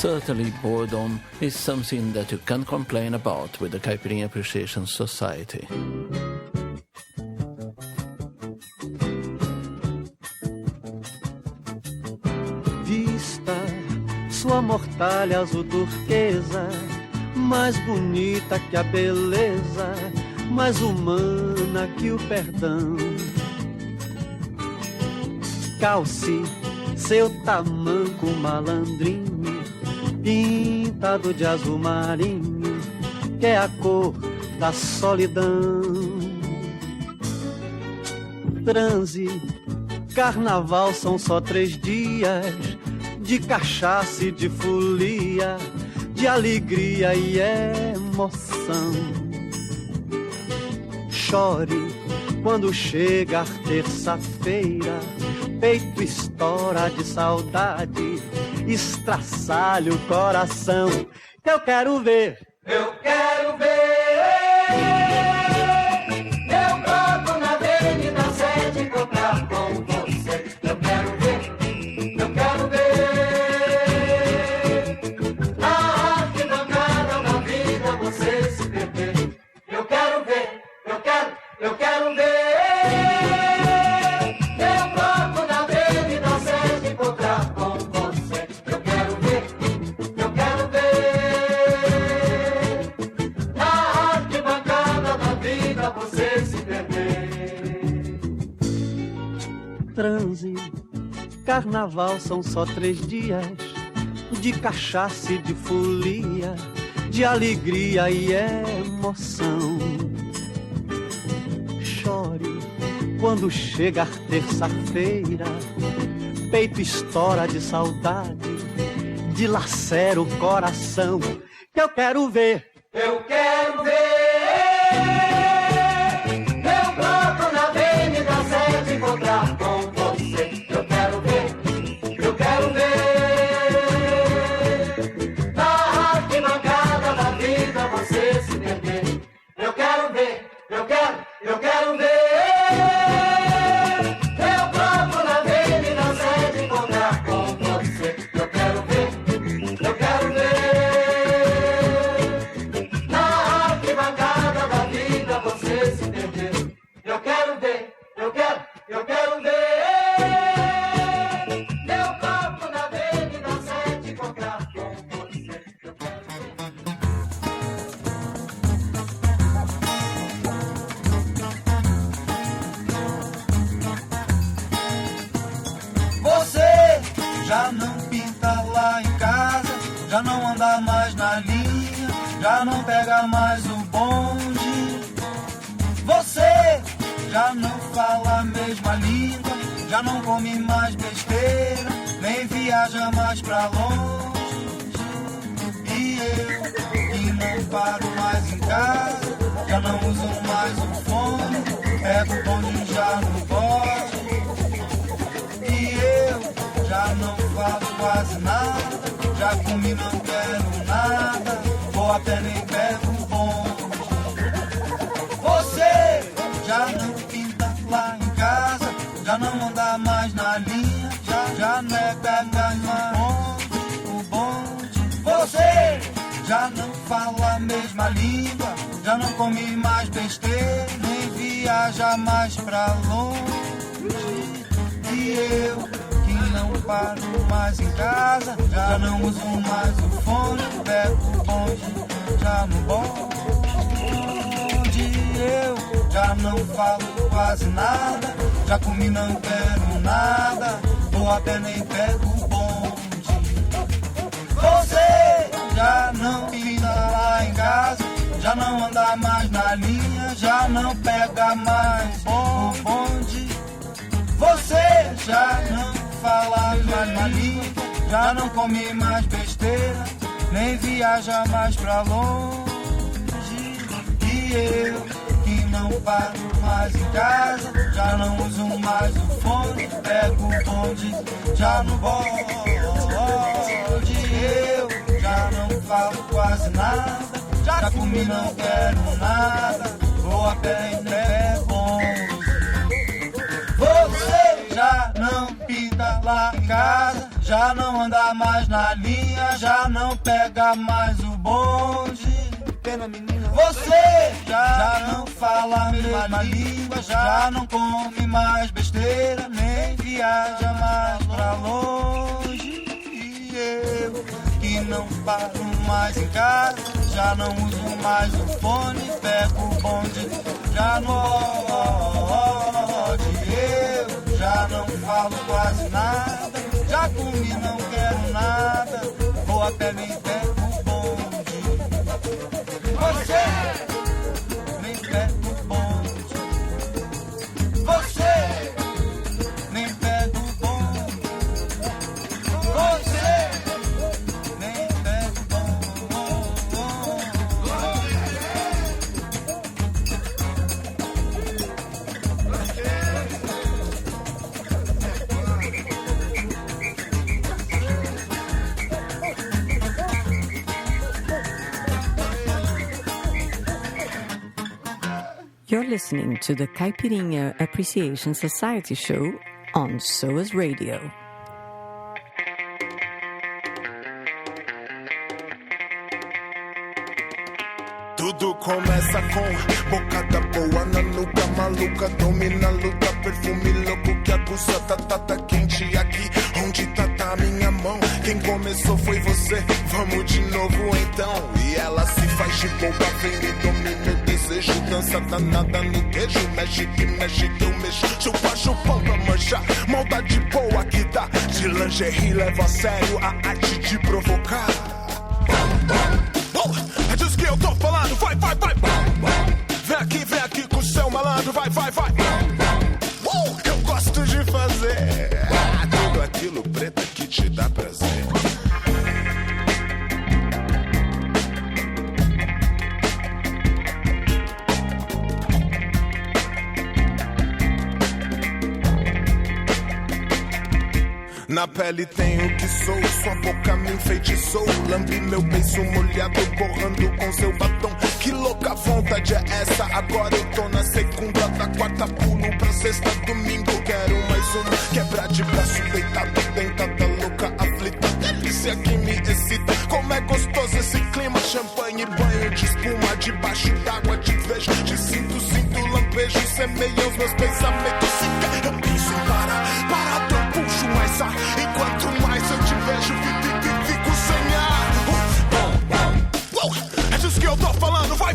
Certainly boredom is something that you can complain about with the Caipirinha Appreciation Society. Vista sua mortalha azul turquesa, mais bonita que a beleza, mais humana que o perdão. Calce seu tamanco malandrinho, pintado de azul marinho, que é a cor da solidão. Transe, carnaval são só 3 dias, de cachaça e de folia, de alegria e emoção. Chore quando chegar terça-feira, peito estoura de saudade, estraçalha o coração. Eu quero ver, eu quero ver. Eu broto na avenida 7 encontrar com você. Eu quero ver, eu quero ver. A arquibancada na vida você se perder. Eu quero ver, eu quero ver. Transe, carnaval são só 3 dias, de cachaça e de folia, de alegria e emoção. Chore quando chegar terça-feira, peito estoura de saudade, dilacera o coração. Eu quero ver, eu quero ver. Eu broto na avenida 7 encontrar com você. Eu quero ver, eu quero ver. Na arquibancada da vida você se perder. Eu quero ver, eu quero ver. Eu broto na avenida 7 encontrar com você. Eu quero ver, eu quero ver. Na arquibancada já não pinta lá em casa, já não anda mais na linha, já não pega mais o bonde. Você já não fala a mesma língua, já não come mais besteira, nem viaja mais pra longe. E eu, que não paro mais em casa, já não uso mais o fone, pego o bonde já não gosto. E eu já não falo quase nada, já comi, não quero nada, vou a pé nem pego o bonde. Você já não pinta lá em casa, já não anda mais na linha, já não é pega mais o bonde. Você já não fala a mesma língua, já não come mais besteira, nem viaja mais pra longe. E eu, que não paro mais em casa, já não uso mais o fone, pego o bonde, já no bonde. Eu já não falo quase nada, já comi, não quero nada, vou a pé nem pego o bonde. Você já não pinta lá em casa, já não anda mais na linha, já não pega mais o bonde. Você já não fala mais na língua, já não come mais besteira, nem viaja mais pra longe. E eu, que não paro mais em casa, já não uso mais o fone, pego o bonde, já no bode. Eu já não falo quase nada, já comi, não quero nada, vou a pé e é bonde. Você já não pinta lá em casa, já não anda mais na linha, já não pega mais o bonde. Você já não fala a mesma língua, já não come mais besteira, nem viaja mais pra longe. E eu, que não paro mais em casa, já não uso mais o fone, pego o bonde, já no bode. Eu já não falo quase nada, já comi, não quero nada, vou a pé nem pego o bonde. Você nem pega o bonde. Você nem pega o bonde. Você nem pega o You're listening to the Caipirinha Appreciation Society show on SOAS Radio. Tudo começa com bocada boa na nuca, maluca, domina a luta, perfume louco que acusa, tá quente aqui, onde tá minha mão, quem começou foi você, vamos de novo então, e ela se faz de boba, vem me domina o desejo, dança danada no queijo, mexe que eu mexo, chupa pra manchar, maldade boa que dá, de lingerie leva a sério a arte de provocar. É disso que eu tô falando, vai. Vem aqui com o seu malandro, vai. Eu gosto de fazer tudo aquilo preto que te dá prazer. Na pele tenho o que sou, sua boca me enfeitiçou. Lambi meu beiço molhado, borrando com seu batom. Que louca vontade é essa? Agora eu tô na segunda, da quarta pulo pra sexta, domingo. Quero mais uma, quebrar de braço, deitado, dentada, louca, aflita. Delícia que me excita, como é gostoso esse clima. Champanhe, banho de espuma, debaixo d'água te vejo. Te sinto lampejo, semeia os meus pensamentos. Se quer, eu penso em parar, parado eu puxo mais ar. Enquanto mais eu te vejo, fico sem ar. É disso que eu tô falando, vai.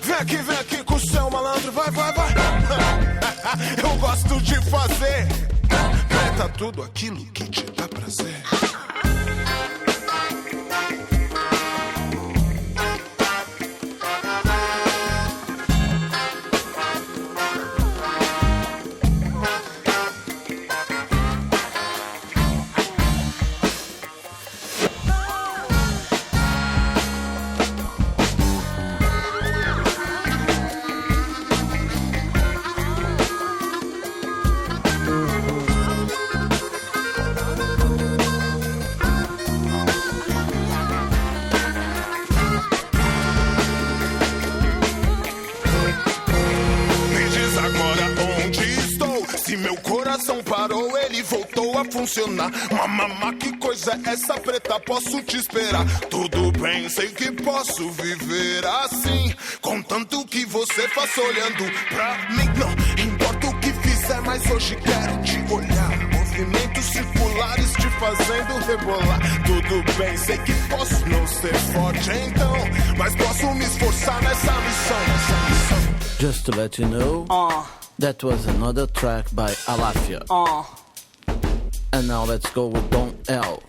Vem aqui com o seu malandro, vai. Eu gosto de fazer preta tudo aquilo que te dá prazer. Parou, ele voltou a funcionar. Mamamá, que coisa é essa preta? Posso te esperar? Tudo bem, sei que posso viver assim, contanto que você faça olhando pra mim. Não importa o que fizer, mas hoje quero te olhar. Movimentos circulares te fazendo rebolar. Tudo bem, sei que posso não ser forte então, mas posso me esforçar nessa missão. Just to let you know, that was another track by Alafia. And now let's go with Don L.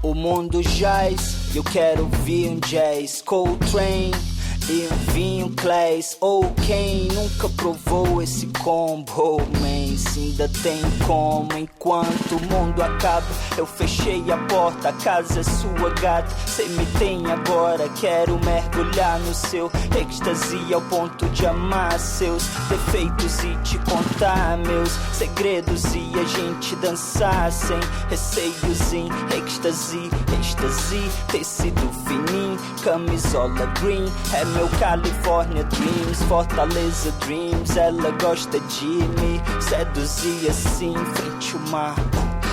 O mundo jaz, eu quero ouvir um jazz. Coltrane e um vinho Clays. Ou quem nunca provou esse combo, man? Se ainda tem como. Enquanto o mundo acaba, eu fechei a porta, a casa é sua gata. Cê me tem agora, quero mergulhar no seu êxtase ao ponto de amar seus defeitos e te contar meus segredos e a gente dançar sem receios em êxtase. Êxtase, tecido fininho, camisola green, é meu California Dreams, Fortaleza Dreams. Ela gosta de me seduzir assim, frente ao mar.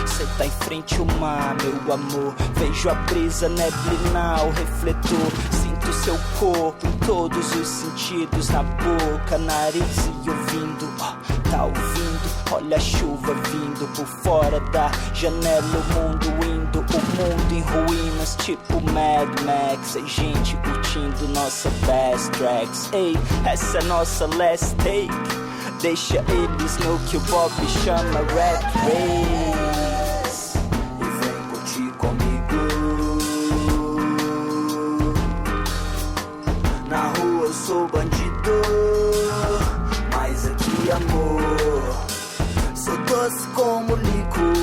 Cê tá em frente ao mar, meu amor. Vejo a brisa neblinar o refletor. Sinto seu corpo em todos os sentidos, na boca, nariz e ouvindo. Tá ouvindo? Olha a chuva vindo por fora da janela, o mundo indo, o mundo em ruínas, tipo Mad Max. E gente curtindo nossa best tracks. Ei, essa é nossa last take. Deixa eles no que o Bob chama Rat Race. E vem curtir comigo. Na rua eu sou bandido, mas aqui amor, sou doce como licor.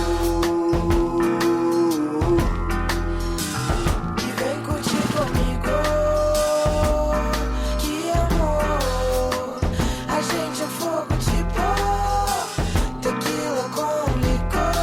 E vem curtir comigo. Que amor, a gente é fogo de pó, tequila com licor.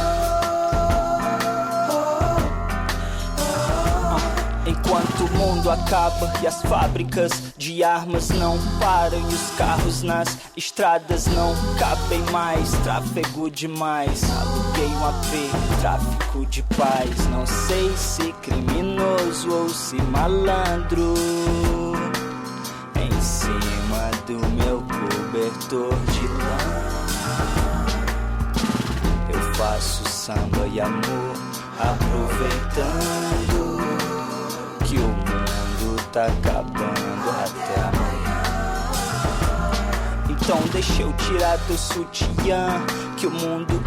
Enquanto o mundo acaba e as fábricas de armas não param e os carros nas estradas não cabem mais, tráfego demais. Aluguei um AP, tráfico de paz. Não sei se criminoso ou se malandro. Em cima do meu cobertor de lã eu faço samba e amor, aproveitando que o mundo tá acabando até amanhã. Então deixa eu tirar teu sutiã, que o mundo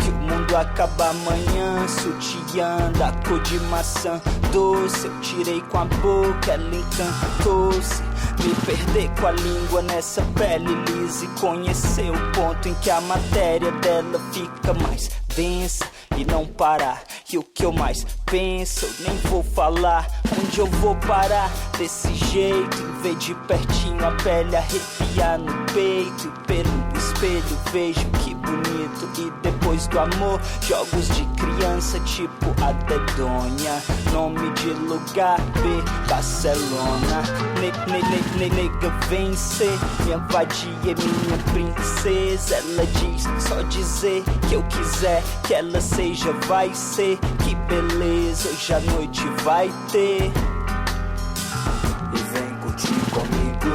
acaba amanhã. Sutiã da cor de maçã doce, eu tirei com a boca, ela encantou-se. Me perder com a língua nessa pele lisa e conhecer o ponto em que a matéria dela fica mais densa e não parar. E o que eu mais penso, eu nem vou falar onde eu vou parar desse jeito. Em vez de pertinho a pele arrepiar no peito, e pelo espelho vejo que bonito. E depois do amor, jogos de criança tipo a dedonha. Nome de lugar B, Barcelona. Nega vencer, minha vadia é minha princesa. Ela diz, só dizer que eu quiser que ela seja, vai ser. Que beleza, hoje a noite vai ter. E vem curtir comigo.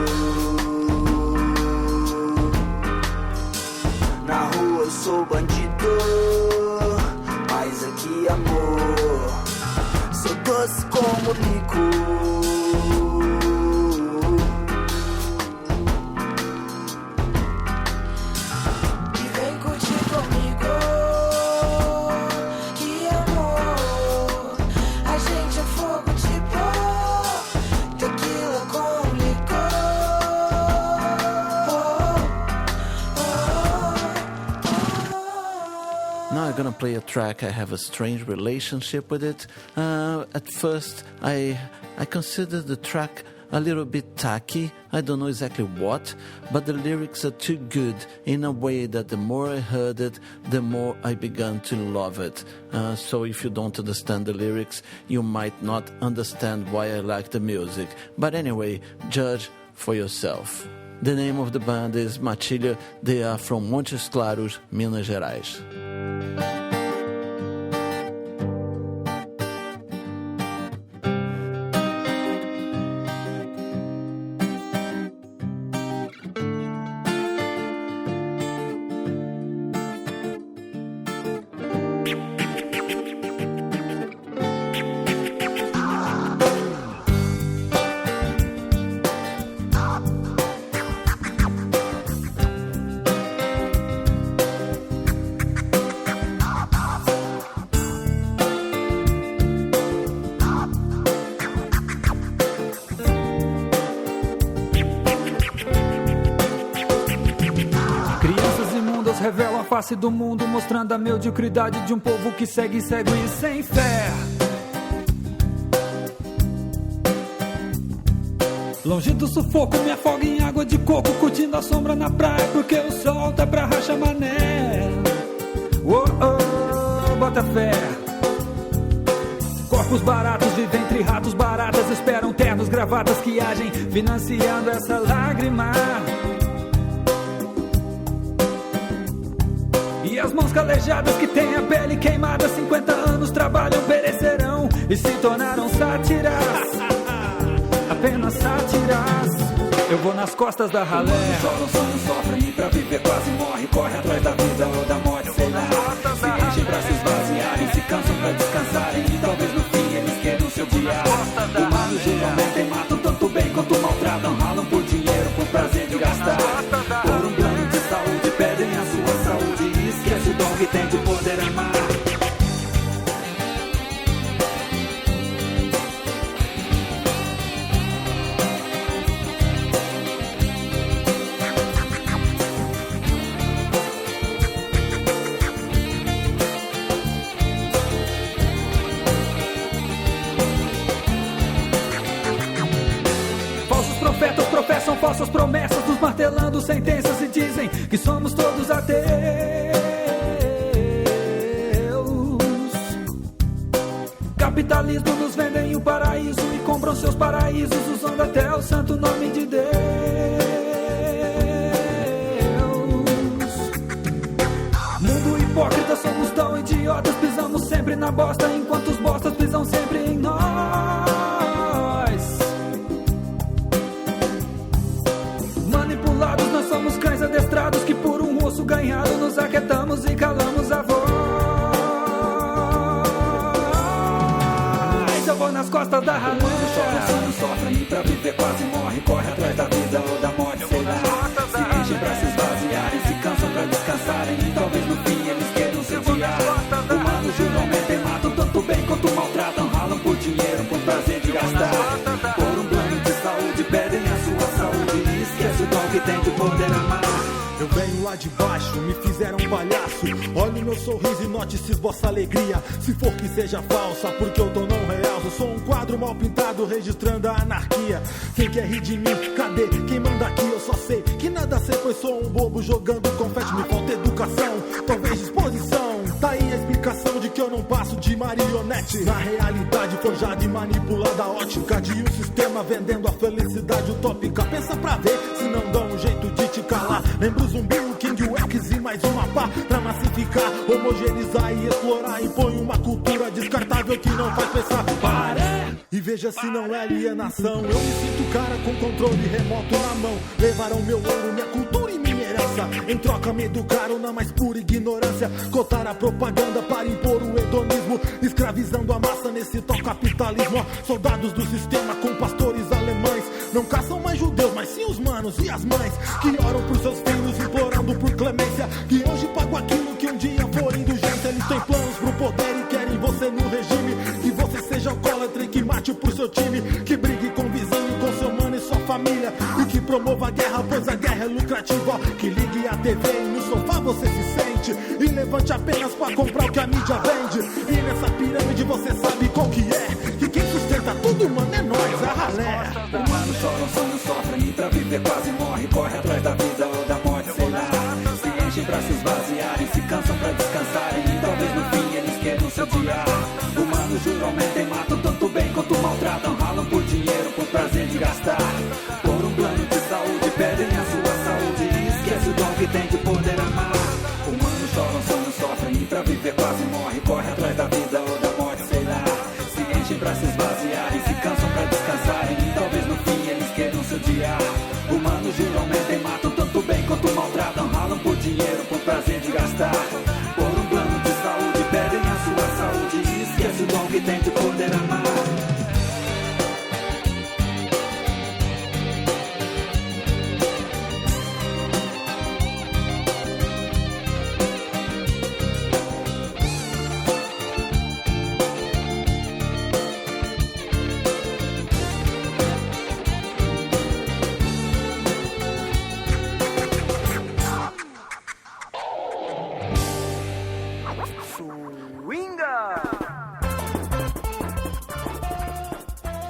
Na rua eu sou bandido, mas aqui amor, sou doce como licor. E vem curtir comigo. Now I'm gonna play a track. I have a strange relationship with it. At first, I considered the track a little bit tacky. I don't know exactly what, but the lyrics are too good in a way that the more I heard it, the more I began to love it. So if you don't understand the lyrics, you might not understand why I like the music. But anyway, judge for yourself. The name of the band is Matilha. They are from Montes Claros, Minas Gerais. Revela a face do mundo, mostrando a mediocridade de um povo que segue cego e sem fé. Longe do sufoco, me afogo em água de coco, curtindo a sombra na praia, porque o sol tá pra rachar mané. Oh, oh, bota fé. Corpos baratos vivem entre ratos, baratas esperam ternos, gravatas que agem, financiando essa lágrima. E as mãos calejadas que têm a pele queimada, 50 anos trabalham, perecerão e se tornaram sátiras, apenas sátiras. Eu vou nas costas da ralé. Choram, sonham, sofrem e pra viver quase morre. Corre atrás da vida ou da morte, sei lá. Se enchem pra se esvaziarem, se cansam pra descansarem e talvez no fim eles queiram se odiar. Humanos geralmente matam tanto bem quanto maltratam, ralam por dinheiro, por prazer de gastar. Por um plano de saúde pedem a sua saúde, esquece o dom que tem de poder amar. Falsos profetas professam falsas promessas, nos martelando sentenças e dizem que somos todos ateus. Capitalismo nos vendem o paraíso e compram seus paraísos usando até o santo nome de Deus. Mundo hipócrita, somos tão idiotas, pisamos sempre na bosta, enquanto os bostas pisam sempre em nós. Manipulados, nós somos cães adestrados que por um osso ganhado nos aquietamos e calamos a voz. Eu vou nas costas da ralé. Choram, sofrem e pra viver quase morre. Corre atrás da vida ou da morte, sei lá. Se enchem pra se esvaziarem, se cansam pra descansarem e talvez no fim eles queiram se odiar. Humanos geralmente matam tanto bem quanto maltratam, ralam por dinheiro, por prazer de gastar. Por um plano de saúde pedem a sua saúde e esquece o dom que tem de poder amar. Eu venho lá de baixo, me fizeram um palhaço. Olhe meu sorriso e note se esboça alegria. Se for que seja falsa, porque eu tô não realço. Sou um quadro mal pintado, registrando a anarquia. Quem quer rir de mim? Cadê? Quem manda aqui? Eu só sei que nada sei, pois sou um bobo jogando confete. Me falta educação, talvez disposição. Tá aí a explicação de que eu não passo de marionete. Na realidade forjada e manipulada, ótica de um sistema vendendo a felicidade utópica. Pensa pra ver se não dá um jeito de te calar. Lembra o zumbi, o King, o X e mais uma pá. Pra massificar, homogeneizar e explorar. Impõe uma cultura descartável que não faz pensar. Para! E veja se não é alienação. Eu me sinto cara com controle remoto na mão. Levaram meu ouro, minha cultura e minha herança. Em troca me educaram na mais pura ignorância. Cotar a propaganda para impor o hedonismo. Escravizando a massa nesse tal capitalismo. Ó, soldados do sistema com pastores alemães. Não caçam mais judeus, mas sim os manos e as mães. Que oram por seus filhos implorando por clemência. Que hoje pagam aquilo que um dia for indulgência. Eles têm planos pro poder e querem você no regime. Que você seja alcoólatra e que mate pro seu time. Que brigue com o vizinho, com seu mano e sua família. E que promova a guerra, pois a guerra é lucrativa. Que ligue a TV e no sofá você se sente. E levante levante apenas pra comprar o que a mídia vende. E nessa pirâmide você sabe qual que é, que quem sustenta tudo, mano, é nós, a ralé. Humanos choram, sonhos sofrem, e pra viver quase morre. Corre atrás da vida ou da morte, sei lá. Se enchem pra se esvaziarem, se cansam pra descansarem, e talvez no fim eles queiram se odiar. Humanos juram, mentem, matam tanto bem quanto maltratam. Ralam por dinheiro, por prazer de gastar. Por um plano de saúde, perdem a sua saúde e esquece o dom que tem de poder amar. Humanos choram, sonhos sofrem, e pra viver quase morre. Corre atrás da vida ou da morte, sei lá. Se enchem pra se esvaziarem, se cansam pra descansarem, e talvez no fim eles queiram se odiar. Humanos juram, mentem, matam tanto bem quanto maltratam. Ralam por dinheiro, por prazer de gastar. Por um plano de saúde, perdem a sua saúde e esquece o dom que tem de poder amar.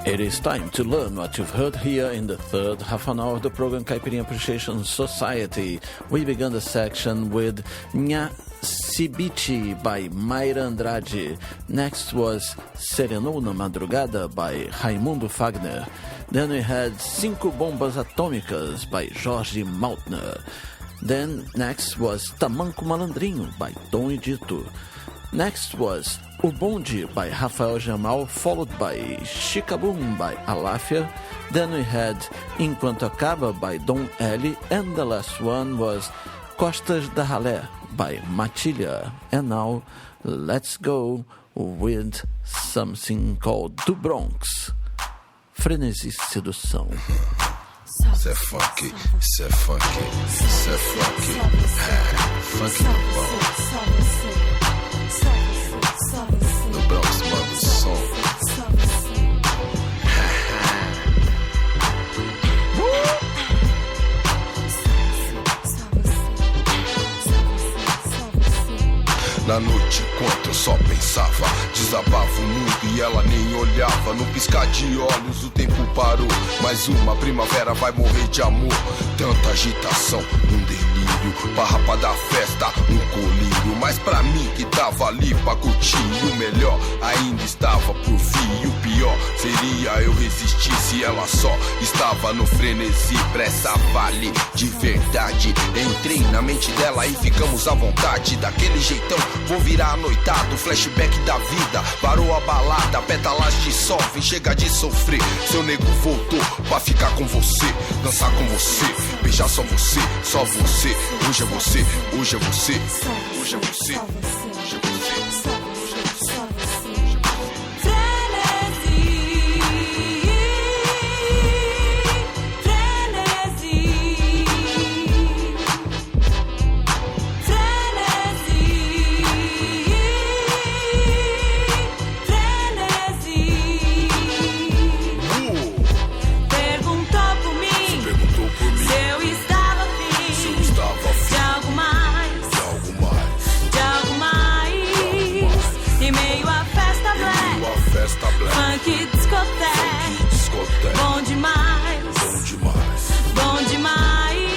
It is time to learn what you've heard here in the third half an hour of the program Caipirinha Appreciation Society. We began the section with Nha Cibite by Mayra Andrade. Next was Serenou na Madrugada by Raimundo Fagner. Then we had Cinco Bombas Atômicas by Jorge Maltner. Then next was Tamanco Malandrinho by Tom e Dito. Next was O Bonde by Rafael Jamal, followed by Chicaboom by Aláfia. Then we had Enquanto Acaba by Dom L. And the last one was Costas da Ralé by Matilha. And now let's go with something called Do Bronx, Frenesi Sedução. Isso é funk, isso é funk, isso é funk, funk bom. No Bronx manda o som. Na noite enquanto eu só pensava, desabava o mundo e ela nem olhava. Num piscar de olhos o tempo parou. Mais uma primavera vai morrer de amor. Tanta agitação, um delírio. Barra pra dar festa, um colírio. Mas pra mim que tava ali pra curtir, o melhor ainda estava por vir. E o pior seria eu resistir se ela só estava no frenesi. Pressa vale de verdade. Entrei na mente dela e ficamos à vontade. Daquele jeitão vou virar anoitado, flashback da vida. Parou a balada, pétalas de sol, vem chegar de sofrer. Seu nego voltou pra ficar com você, dançar com você, beijar só você, só você. Hoje é você, hoje é você, hoje é você, hoje é você. Funk discoteca, bom demais, bom demais, bom demais.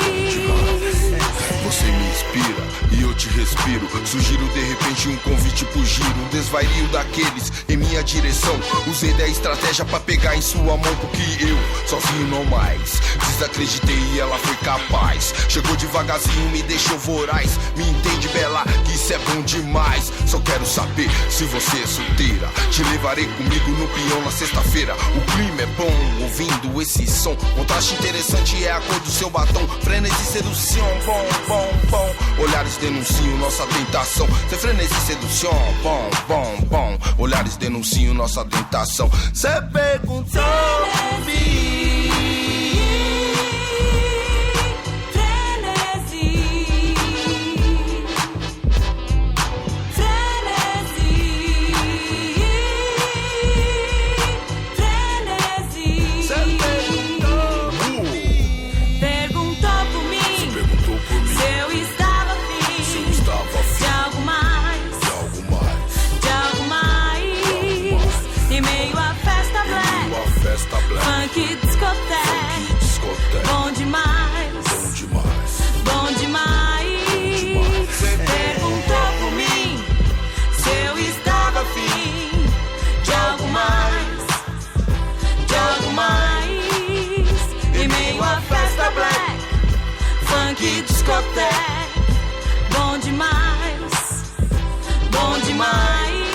Você me inspira e eu te respiro. Sugiro de repente um convite pro giro, um desvario daqueles em minha direção. Usei da estratégia pra pegar em sua mão, porque eu sozinho não mais. Desacreditei e ela foi capaz. Chegou devagarzinho, me deixou voraz. Me entende, Bela, que isso é bom demais. Só quero saber se você é solteira. Te levarei comigo no peão na sexta-feira. O clima é bom, ouvindo esse som. Contraste interessante é a cor do seu batom. Frenesi sedução, bom, bom, bom. Olhares denunciam nossa tentação. Cê frenesi sedução, bom, bom, bom. Olhares denunciam nossa tentação. Cê perguntou me. Perguntou por mim, se eu estava afim de algo mais. discoteca. Bom demais, bom demais.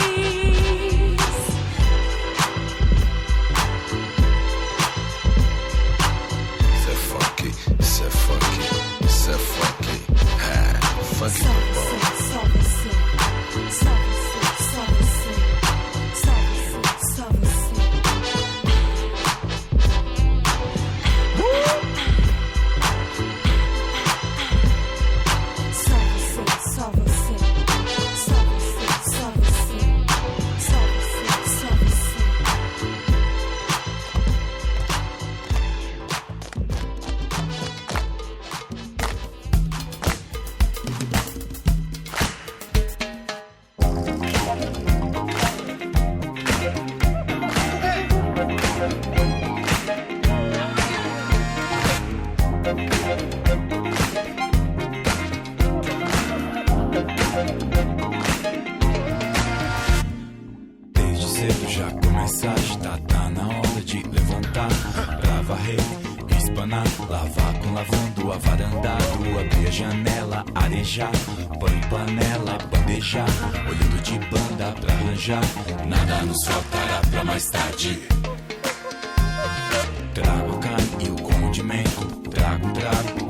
Cê funky, cê funky, cê funky. Funky bom. Só você, só você, só você, só você, só você. Só você, só você, só você, só você, só você, só você. Desde cedo já começa a agitar, tá na hora de levantar pra varrer, espanar, lavar com lavando, avarandado, abrir a janela, arejar, pão em panela, bandejar, olhando de banda pra arranjar, nada nos faltará pra mais tarde. Trago a carne e o condimento, trago,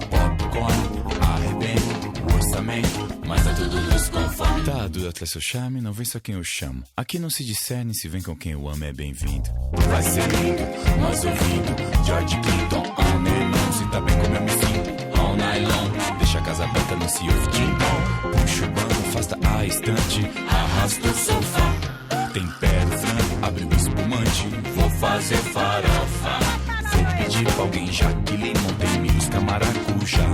popcorn, arrebento, o orçamento, mas tá tudo nos conforme. Tá duro atrás seu charme, não vem só quem eu chamo. Aqui não se discerne, se vem com quem eu amo é bem-vindo. Vai ser lindo, nós ouvindo George Clinton, meu irmão, se tá bem como eu me sinto. All night long, deixa a casa aberta, não se ouve tim-tom. Puxa o banco, afasta a estante, arrasta o sofá. Tempera o frango, abre o espumante, vou fazer farofa. Vou pedir pra alguém já que limão tem milhos camaracujá.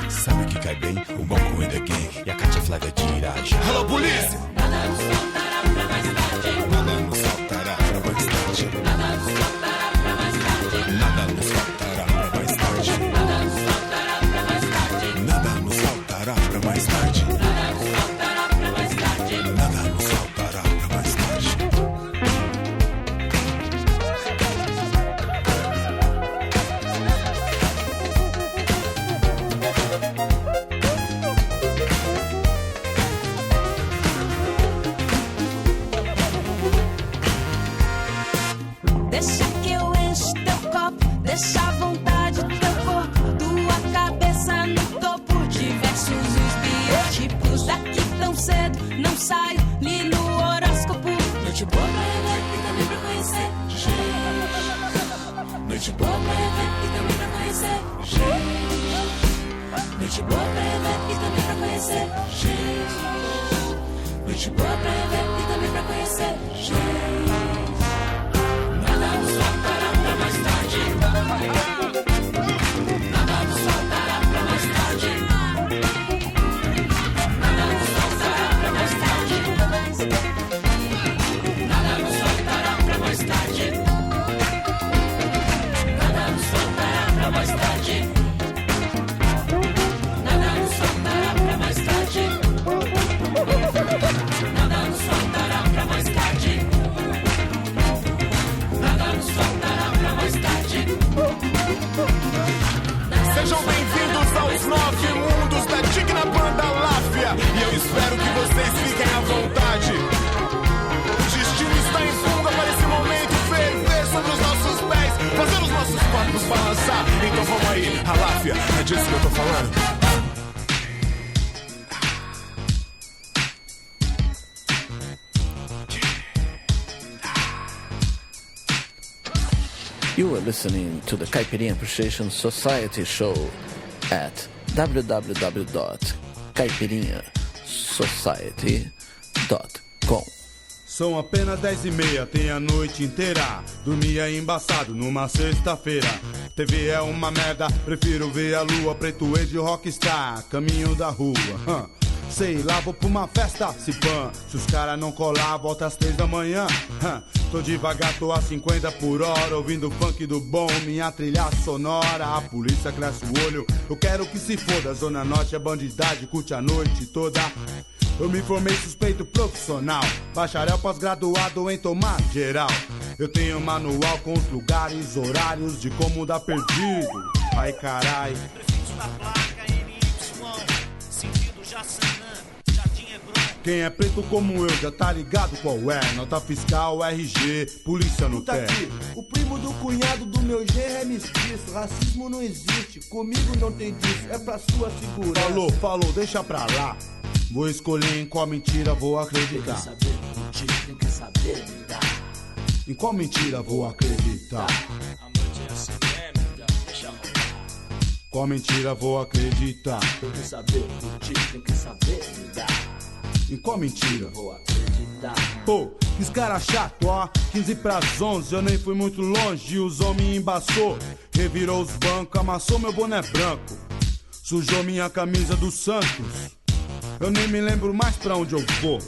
Sabe o que cai bem? O bom com the gang e a Katia Flávia de Iraja. Hello, polícia! Nada nos faltará pra mais tarde. Nada nos faltará pra mais tarde. Nada nos faltará pra mais tarde. Nada nos faltará pra mais tarde. Nada nos faltará pra mais tarde. Nada nos faltará pra mais tarde. Nada nos faltará pra mais tarde. Nada nos faltará pra mais tarde. Deixa que eu encho teu copo, deixa à vontade teu corpo, tua cabeça no topo, diversos os biotipos. Daqui tão cedo, não saio, li no horóscopo. Noite boa pra rever e também pra conhecer gente. Noite boa pra rever e também pra conhecer gente. Noite boa pra rever e também pra conhecer gente. Noite boa pra rever e também pra conhecer gente. Nada nos faltará pra mais tarde. Nada nos faltará pra mais tarde. Nada nos faltará pra mais tarde. Nada nos faltará pra mais tarde. Nada nos faltará pra mais tarde. Nada nos faltará pra mais tarde. Nada nos faltará pra mais tarde. Nada nos faltará pra mais tarde. Sejam bem-vindos aos 9 mundos da digna banda Láfia. E eu espero que vocês fiquem à vontade. O destino está em fuga para esse momento ferver sobre os nossos pés, fazer os nossos corpos balançar. Então vamos aí, a Láfia, é disso que eu tô falando. You are listening to the Caipirinha Appreciation Society show at www.caipirinhasociety.com. São apenas 10h30, tem a noite inteira. Dormia embaçado numa sexta-feira. TV é uma merda, prefiro ver a lua. Preto de rockstar, caminho da rua. Sei lá, vou pra uma festa, se pã. Se os caras não colar, volta às 3 da manhã. Tô devagar, tô a 50 por hora, ouvindo funk do bom, minha trilha sonora. A polícia cresce o olho, eu quero que se foda. Zona Norte é bandidagem, curte a noite toda. Eu me formei suspeito profissional, bacharel pós-graduado em tomar geral. Eu tenho manual com os lugares, horários de como dar perdido. Ai carai. Quem é preto como eu já tá ligado qual é. Nota fiscal, RG, polícia no pé. Aqui, o primo do cunhado do meu genro é mestiço. Racismo não existe, comigo não tem disso. É pra sua segurança. Falou, deixa pra lá. Vou escolher em qual mentira vou acreditar. Tem que saber mentir, tem que saber lidar. Em qual mentira vou acreditar? A noite é assim mesmo, então deixa rolar. Qual mentira vou acreditar? Tem que saber mentir, tem que saber lidar. Em qual mentira vou acreditar? Pô, que cara chato, ó. 15 pras 11, eu nem fui muito longe. Os homens embaçou, revirou os bancos, amassou meu boné branco, sujou minha camisa do Santos. Eu nem me lembro mais pra onde eu vou.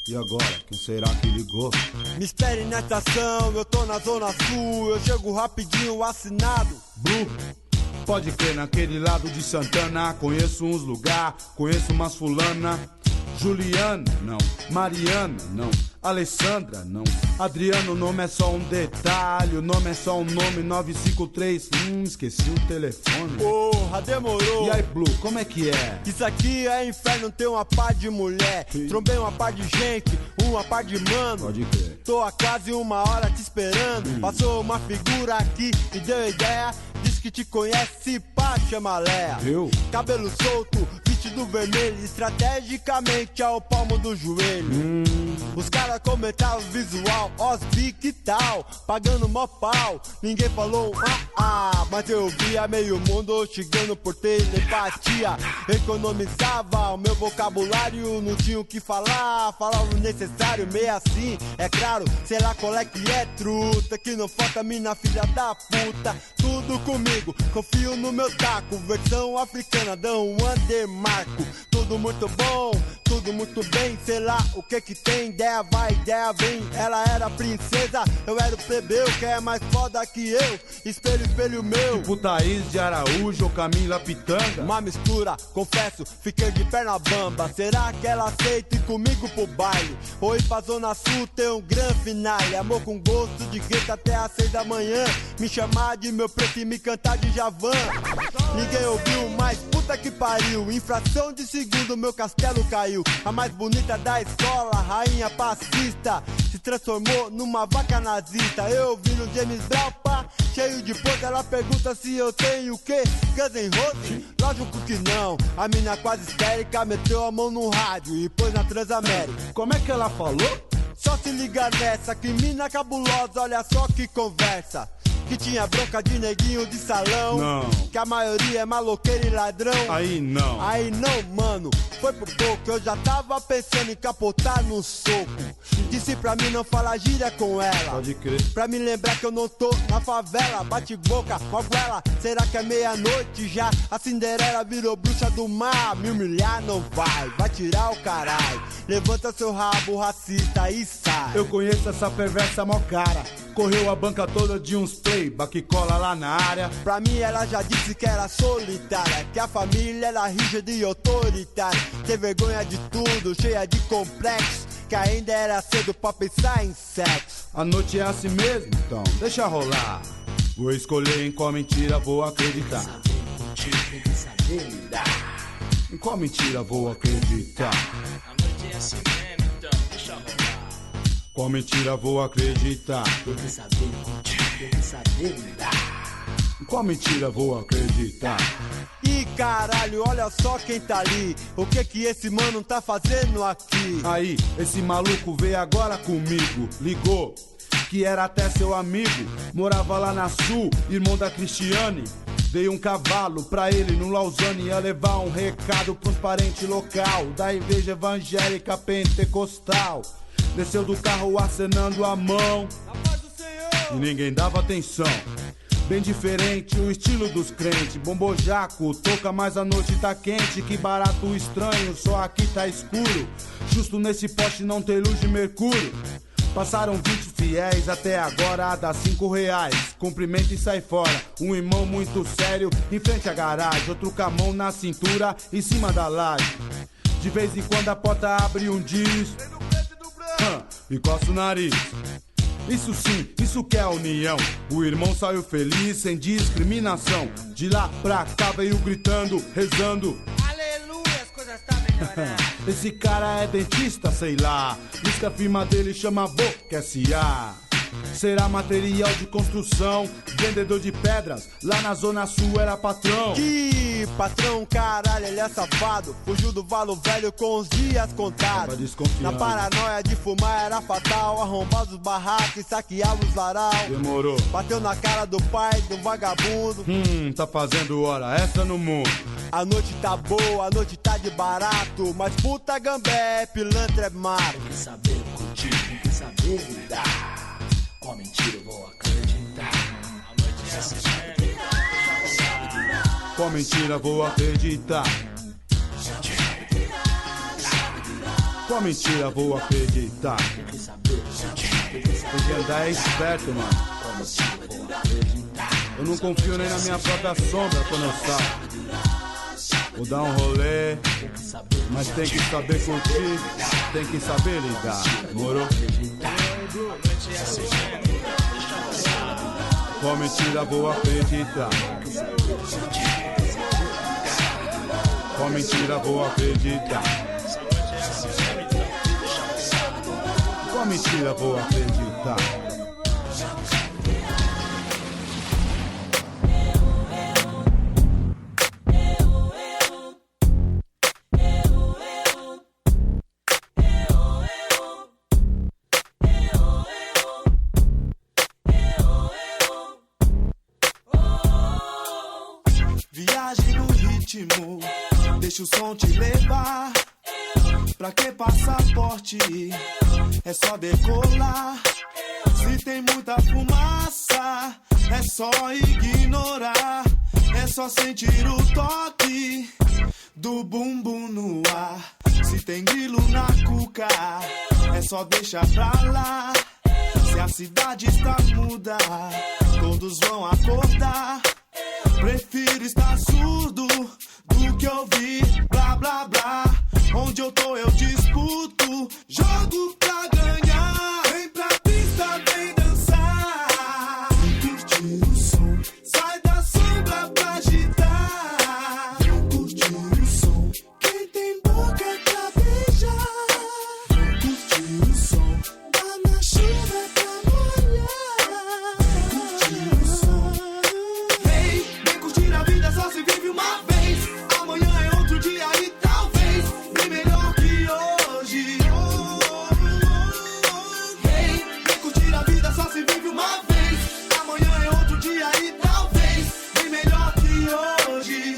E agora, quem será que ligou? Me espere na estação, eu tô na zona sul. Eu chego rapidinho, assinado Blue. Pode crer, naquele lado de Santana. Conheço uns lugar, conheço umas fulana. Juliana, não. Mariana, não. Alessandra, não. Adriano, o nome é só um detalhe. O nome é só um nome, 953. Esqueci o telefone. Porra, demorou. E aí, Blue, como é que é? Isso aqui é inferno, tem uma par de mulher. Sim. Trombei uma par de gente, uma par de mano. Pode crer. Tô há quase uma hora te esperando. Passou uma figura aqui e deu ideia. Diz que te conhece, pá, chama Léa. Viu? Cabelo solto, vestido vermelho, estrategicamente ao palmo do joelho. Os caras comentaram o visual, osbi que tal, pagando mó pau. Ninguém falou mas eu via meio mundo chegando por telepatia. Economizava o meu vocabulário, não tinha o que falar, falava o necessário, meio assim, é claro. Sei lá qual é que é truta, que não falta mina filha da puta. Tudo comigo, confio no meu taco, versão africana, dão um undermarco. Tudo muito bom, tudo muito bem, sei lá o que que tem. Ideia vai, ideia vem, ela era princesa, eu era o plebeu, quem é mais foda que eu, espelho, espelho meu. Tipo Thaís de Araújo ou Camila Pitanga. Uma mistura, confesso, fiquei de perna bamba. Será que ela aceita ir comigo pro baile? Oi pra Zona Sul tem um grande finale. Amor com gosto de gueto até às 6 da manhã. Me chamar de meu preto e me cantar de Javan. Ninguém ouviu, mas puta que pariu. Em fração de segundo meu castelo caiu. A mais bonita da escola, rainha pacifista, se transformou numa vaca nazista. Eu vi no James Brown, pá, cheio de ponta. Ela pergunta se eu tenho o quê? Guns N' Roses? Lógico que não. A mina quase histérica meteu a mão no rádio e pôs na Transamérica. Como é que ela falou? Só se liga nessa, que mina cabulosa, olha só que conversa. Que tinha bronca de neguinho de salão. Não. Que a maioria é maloqueiro e ladrão. Aí não. Aí não, mano. Foi por pouco, eu já tava pensando em capotar no soco. Disse pra mim não falar gíria com ela. Pode crer. Pra me lembrar que eu não tô na favela. Bate boca, magoela. Será que é meia-noite já? A Cinderela virou bruxa do mar. Me humilhar não vai, vai tirar o caralho. Levanta seu rabo, racista, e sai. Eu conheço essa perversa mó cara. Correu a banca toda de uns playba que cola lá na área. Pra mim ela já disse que era solitária, que a família era rígida e autoritária. Tem vergonha de tudo, cheia de complexo, que ainda era cedo pra pensar em sexo. A noite é assim mesmo, então deixa rolar. Vou escolher em qual mentira vou acreditar. Tem que saber lidar. Em qual mentira vou acreditar? A noite é assim mesmo, então deixa rolar. Qual mentira vou acreditar? Tem que saber mentir, tem que saber lidar. Em qual mentira vou acreditar? Ih, caralho, olha só quem tá ali. O que que esse mano tá fazendo aqui? Aí, esse maluco veio agora comigo. Ligou, que era até seu amigo. Morava lá na Sul, irmão da Cristiane. Dei um cavalo pra ele no Lausanne. Ia levar um recado pros parentes local da igreja evangélica pentecostal. Desceu do carro acenando a mão e ninguém dava atenção. Bem diferente o estilo dos crentes. Bombojaco, toca mas a noite tá quente. Que barato estranho, só aqui tá escuro. Justo nesse poste não tem luz de mercúrio. Passaram 20 fiéis, até agora dá R$5. Cumprimenta e sai fora. Um irmão muito sério em frente à garagem. Outro com a mão na cintura, em cima da laje. De vez em quando a porta abre um diz e coça o nariz. Isso sim, isso que é união. O irmão saiu feliz, sem discriminação. De lá pra cá veio gritando, rezando. Aleluia, as coisas tá melhor. Esse cara é dentista, sei lá. Diz que a firma dele chama Boca S.A. Será material de construção, vendedor de pedras, lá na zona sul era patrão. Que patrão, caralho, ele é safado. Fugiu do Valo Velho com os dias contados. Na paranoia de fumar era fatal. Arrombava os barracos e saqueava os laral. Demorou. Bateu na cara do pai do vagabundo. Tá fazendo hora extra no mundo. A noite tá boa, a noite tá de barato. Mas puta gambé, pilantra é mato. Tem que saber curtir, tem que saber lidar. Com a mentira eu vou acreditar. Com a mentira vou acreditar. Com a mentira vou acreditar. Tem que andar esperto, mano. Eu não confio nem na minha própria sombra quando eu saio. Vou dar um rolê, mas tem que saber curtir, tem que saber lidar. Morou? Com a mentira vou acreditar. Com a mentira vou acreditar. Com a mentira vou acreditar. Viaje no ritmo, deixa o som te levar. Pra que passaporte? É só decolar. Se tem muita fumaça, é só ignorar. É só sentir o toque do bumbum no ar. Se tem grilo na cuca, é só deixar pra lá. Se a cidade está muda, todos vão acordar. Prefiro estar surdo do que ouvir blá blá blá. Onde eu tô eu disputo, jogo pra ganhar. Vem pra pista, vem dançar. Vem curtir o som, sai da sombra pra agitar. Vem curtir o som, quem tem boca pra beijar. Vem curtir o som, tá na chuva pra molhar. Vem curtir o som. Vem curtir a vida, só se vive uma vez. Amanhã é outro dia e talvez bem melhor que hoje. Vem curtir a vida, só se vive uma vez. Amanhã é outro dia e talvez bem melhor que hoje.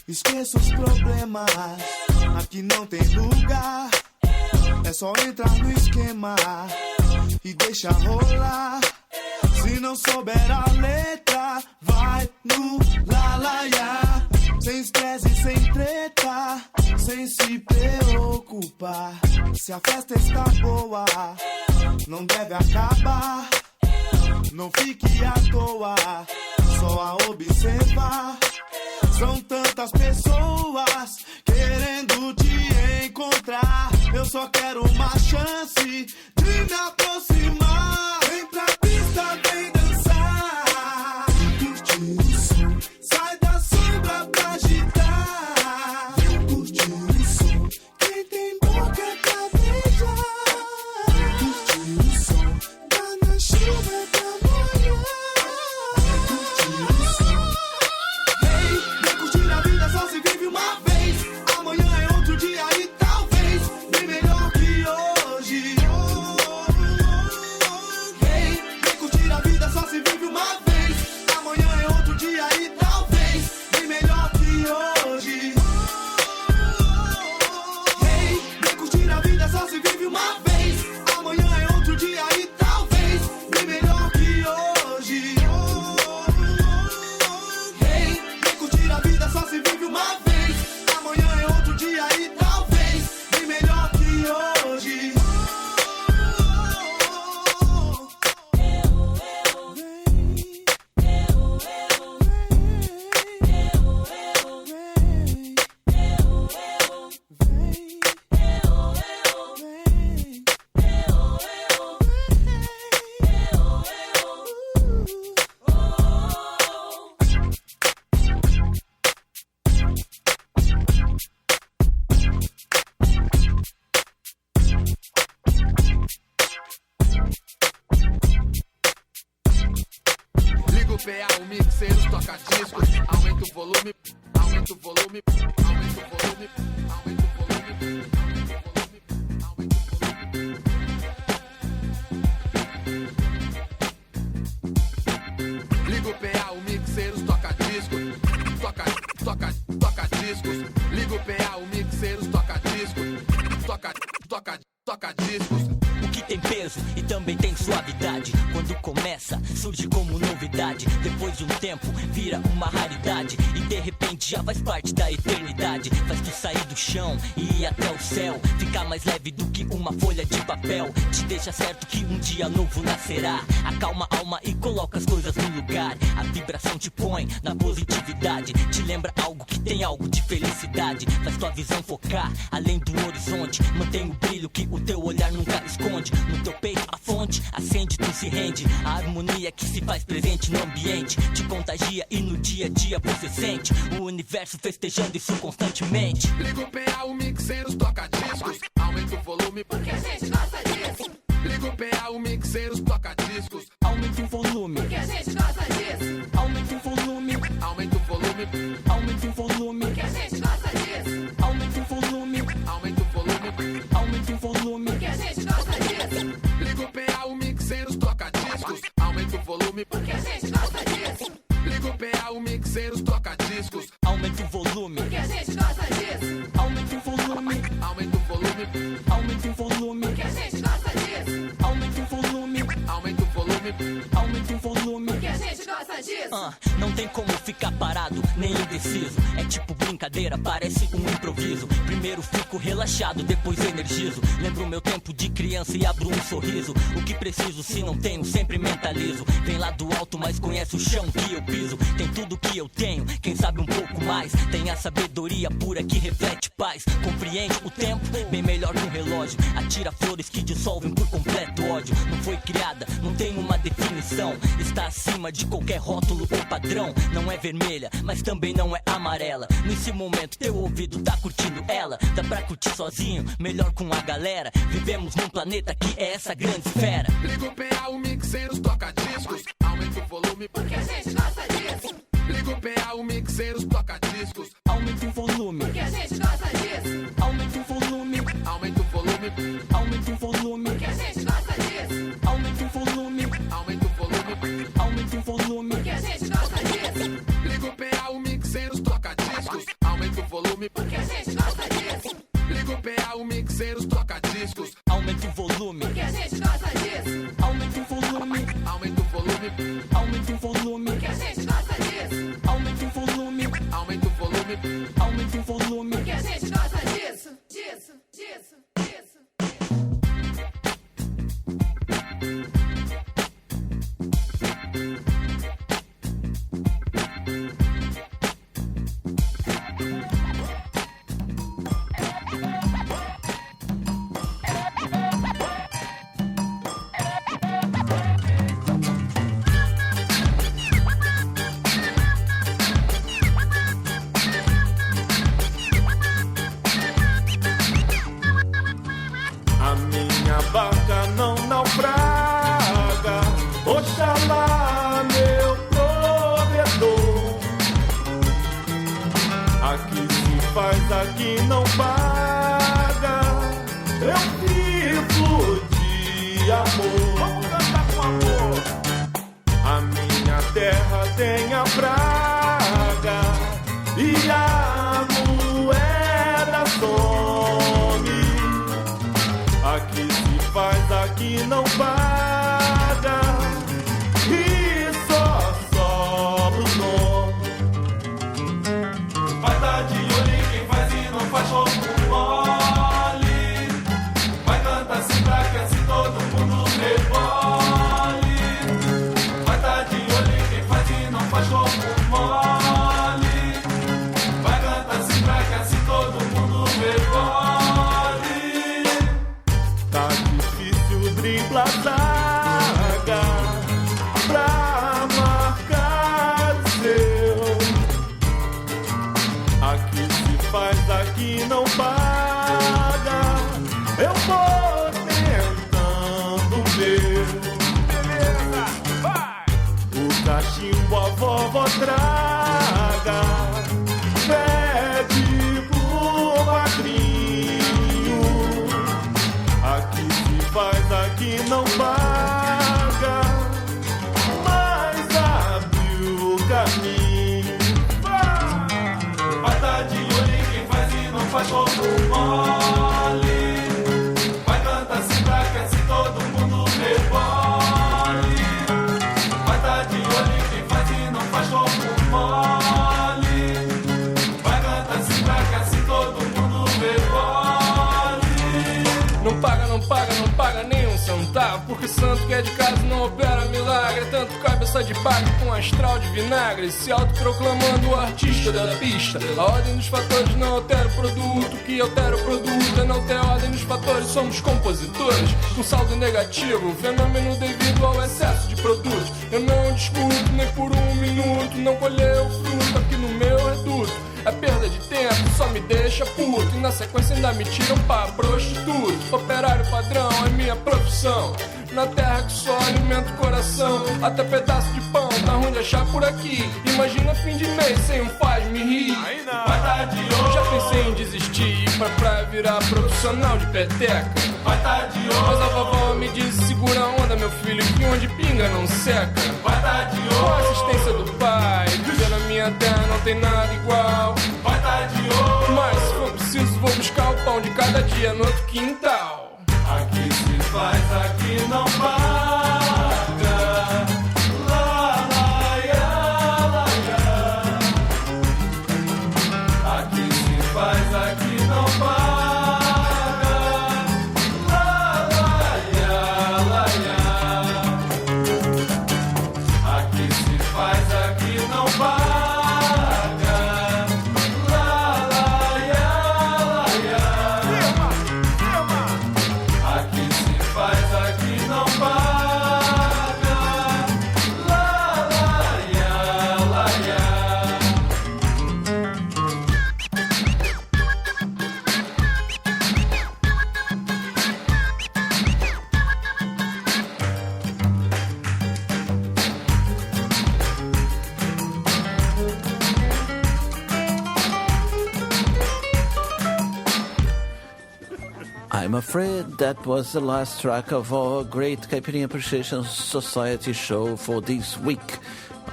Esqueça os problemas, aqui não tem lugar. É só entrar no esquema e deixa rolar. Se não souber a letra, vai no lalaiá. Sem estresse, sem treta, sem se preocupar. Se a festa está boa, não deve acabar. Não fique à toa, só a observar. São tantas pessoas querendo te encontrar. Eu só quero uma chance de me aproximar. Vem pra pista, vem dançar. Vem curtir o som, sai da sombra pra agitar. Vem curtir o som, quem tem boca pra beijar. Vem curtir o som, tá na chuva pra molhar. Vem curtir o som. Vem curtir a vida, só se vive uma vez. Amanhã é outro dia e talvez bem melhor que hoje. Vem curtir a vida, volume, aumenta o volume, aumenta o volume, aumenta o volume. Liga o PA, o mixeiros toca discos, toca discos. Liga o PA, o mixeiros toca discos, toca discos. O que tem peso e também tem suavidade. Quando começa, surge como novidade. Depois de um tempo, vira uma raridade. E de repente já faz parte da eternidade. Faz tu sair do chão e ir até o céu. Ficar mais leve do que uma folha de papel. Te deixa certo que um dia novo nascerá. Acalma a alma e coloca as coisas no lugar. A vibração te põe na positividade. Te lembra algo que tem algo de felicidade. Faz tua visão focar além do horizonte. Mantém o brilho que o teu olhar nunca esconde. No teu peito a fonte acende, tu se rende. A harmonia que se faz presente no ambiente te contagia e no dia a dia você sente o universo festejando isso constantemente. Liga o PA, o mixeiros toca discos, aumenta o volume porque a gente gosta disso. Liga o PA, o mixeiros toca discos, aumenta o volume porque a gente gosta disso. Aumenta o volume, aumenta o volume, aumenta o volume porque a gente gosta disso. Aumenta o volume, aumenta o volume, aumenta o volume porque a gente gosta disso. Liga o PA, o mixeiros toca discos, aumenta o volume porque a gente gosta disso. Liga o PA, o mixeiros toca discos, aumenta o volume porque a gente gosta disso. Aumenta o volume, aumenta o volume, aumenta o volume porque a gente gosta disso. Aumenta o volume, aumenta o volume, aumenta o volume porque a gente gosta disso. Não tem como ficar parado, nem indeciso. É tipo brincadeira, parece um improviso. Primeiro fico relaxado, depois energizo. Lembro meu tempo de criança e abro um sorriso. O que preciso, se não tenho, sempre mentalizo. Vem lá do alto, mas conhece o chão que eu piso. Tem tudo que eu tenho, quem sabe um pouco mais. Tem a sabedoria pura que reflete paz. Compreende o tempo, bem melhor que um relógio. Atira flores que dissolvem por completo ódio. Não foi criada, não tem uma definição. Está acima de qualquer rótulo ou padrão. Não é vermelha, mas também não é amarela. Nesse momento teu ouvido tá curtindo ela. Dá pra curtir sozinho, melhor com a galera. Vivemos num planeta que é essa grande esfera. Liga o PA, o mixeiros toca discos, aumenta o volume porque a gente gosta disso. Liga o PA, o mixeiros toca discos, aumenta o volume porque a gente gosta disso. Aumenta o volume, aumenta o volume, aumenta o volume porque a gente gosta disso. Aumenta o volume, aumenta o volume, aumenta o volume porque a gente gosta disso. Liga o PA, o mixeiros toca discos, aumenta o volume porque a gente gosta disso. Liga o PA, o mixeiros toca discos, aumenta o volume porque a gente gosta disso. Aumenta o volume, aumenta o volume, aumenta o volume porque a gente gosta disso. Aumenta o volume, aumenta o volume, aumenta o volume porque a gente gosta disso, disso, disso, disso. A minha barca não naufraga, Oxalá, meu provedor. Aqui se faz, aqui não paga. Eu vivo de amor. Vamos cantar com amor. A minha terra tem a praga e a moeda some. Aqui se faz, aqui não paga. E só sobra o nome. Vai dar de olho em quem faz e não faz como mole. Vai cantar assim pra que assim todo mundo rebole. Vai dar de olho em quem faz e não faz como mole. Vai cantar assim pra que assim todo mundo rebole. Tá difícil driblar zaga pra marcar o seu. Aqui se faz, aqui não paga. Eu vou tentando ver. Beleza, vai! O cachimbo a vovó traga. que santo que é de casa não opera milagre. É tanto cabeça de bagre com astral de vinagre, se autoproclamando o artista da pista. A ordem dos fatores não altera o produto, que altera o produto é não ter ordem dos fatores. Somos compositores com saldo negativo, fenômeno devido ao excesso de produto. Eu não discuto nem por um minuto, não colher o fruto aqui no meu reduto. É perda de tempo, só me deixa puto. E na sequência ainda me tiram pra prostituto. Operário padrão é minha profissão. Na terra que só alimenta o coração. Até pedaço de pão, tá ruim de achar por aqui. Imagina fim de mês sem um faz-me rir. Vai tá de olho. Já pensei em desistir pra praia virar profissional de peteca. Vai tá de olho. Mas a vovó me disse, segura a onda meu filho, que onde pinga não seca. Vai tá de olho. Com a assistência do pai, viver na minha terra não tem nada igual. Vai tá de olho. Mas se for preciso vou buscar o pão de cada dia no outro quintal. Aqui se faz, aqui não paga. Lá, lá, ia, lá, ia. Aqui se faz, aqui não paga. Lá, lá, ia, lá, ia. Aqui se faz, aqui não paga. I'm afraid that was the last track of our great Caipirinha Appreciation Society show for this week.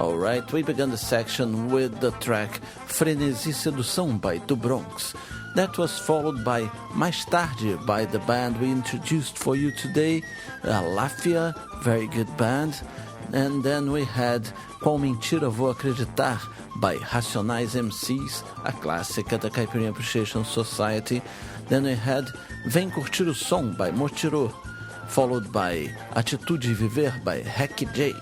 Alright, we began the section with the track Frenesi Sedução by Do Bronx. That was followed by Mais Tarde by the band we introduced for you today, Lafia, very good band. And then we had Qual Mentira Vou Acreditar by Racionais MCs, a clássica da Caipirinha Appreciation Society. Then we had Vem Curtir o Som by Motirô, followed by Atitude Viver by Hack J.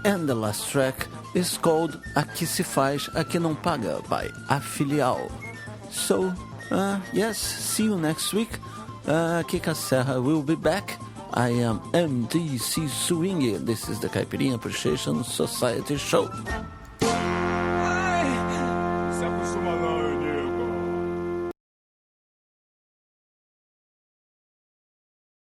And the last track is called Aqui Se Faz, Aqui Não Paga by A Filial. So, yes, see you next week. Kika Serra will be back. I am MDC Swing. This is the Caipirinha Appreciation Society show.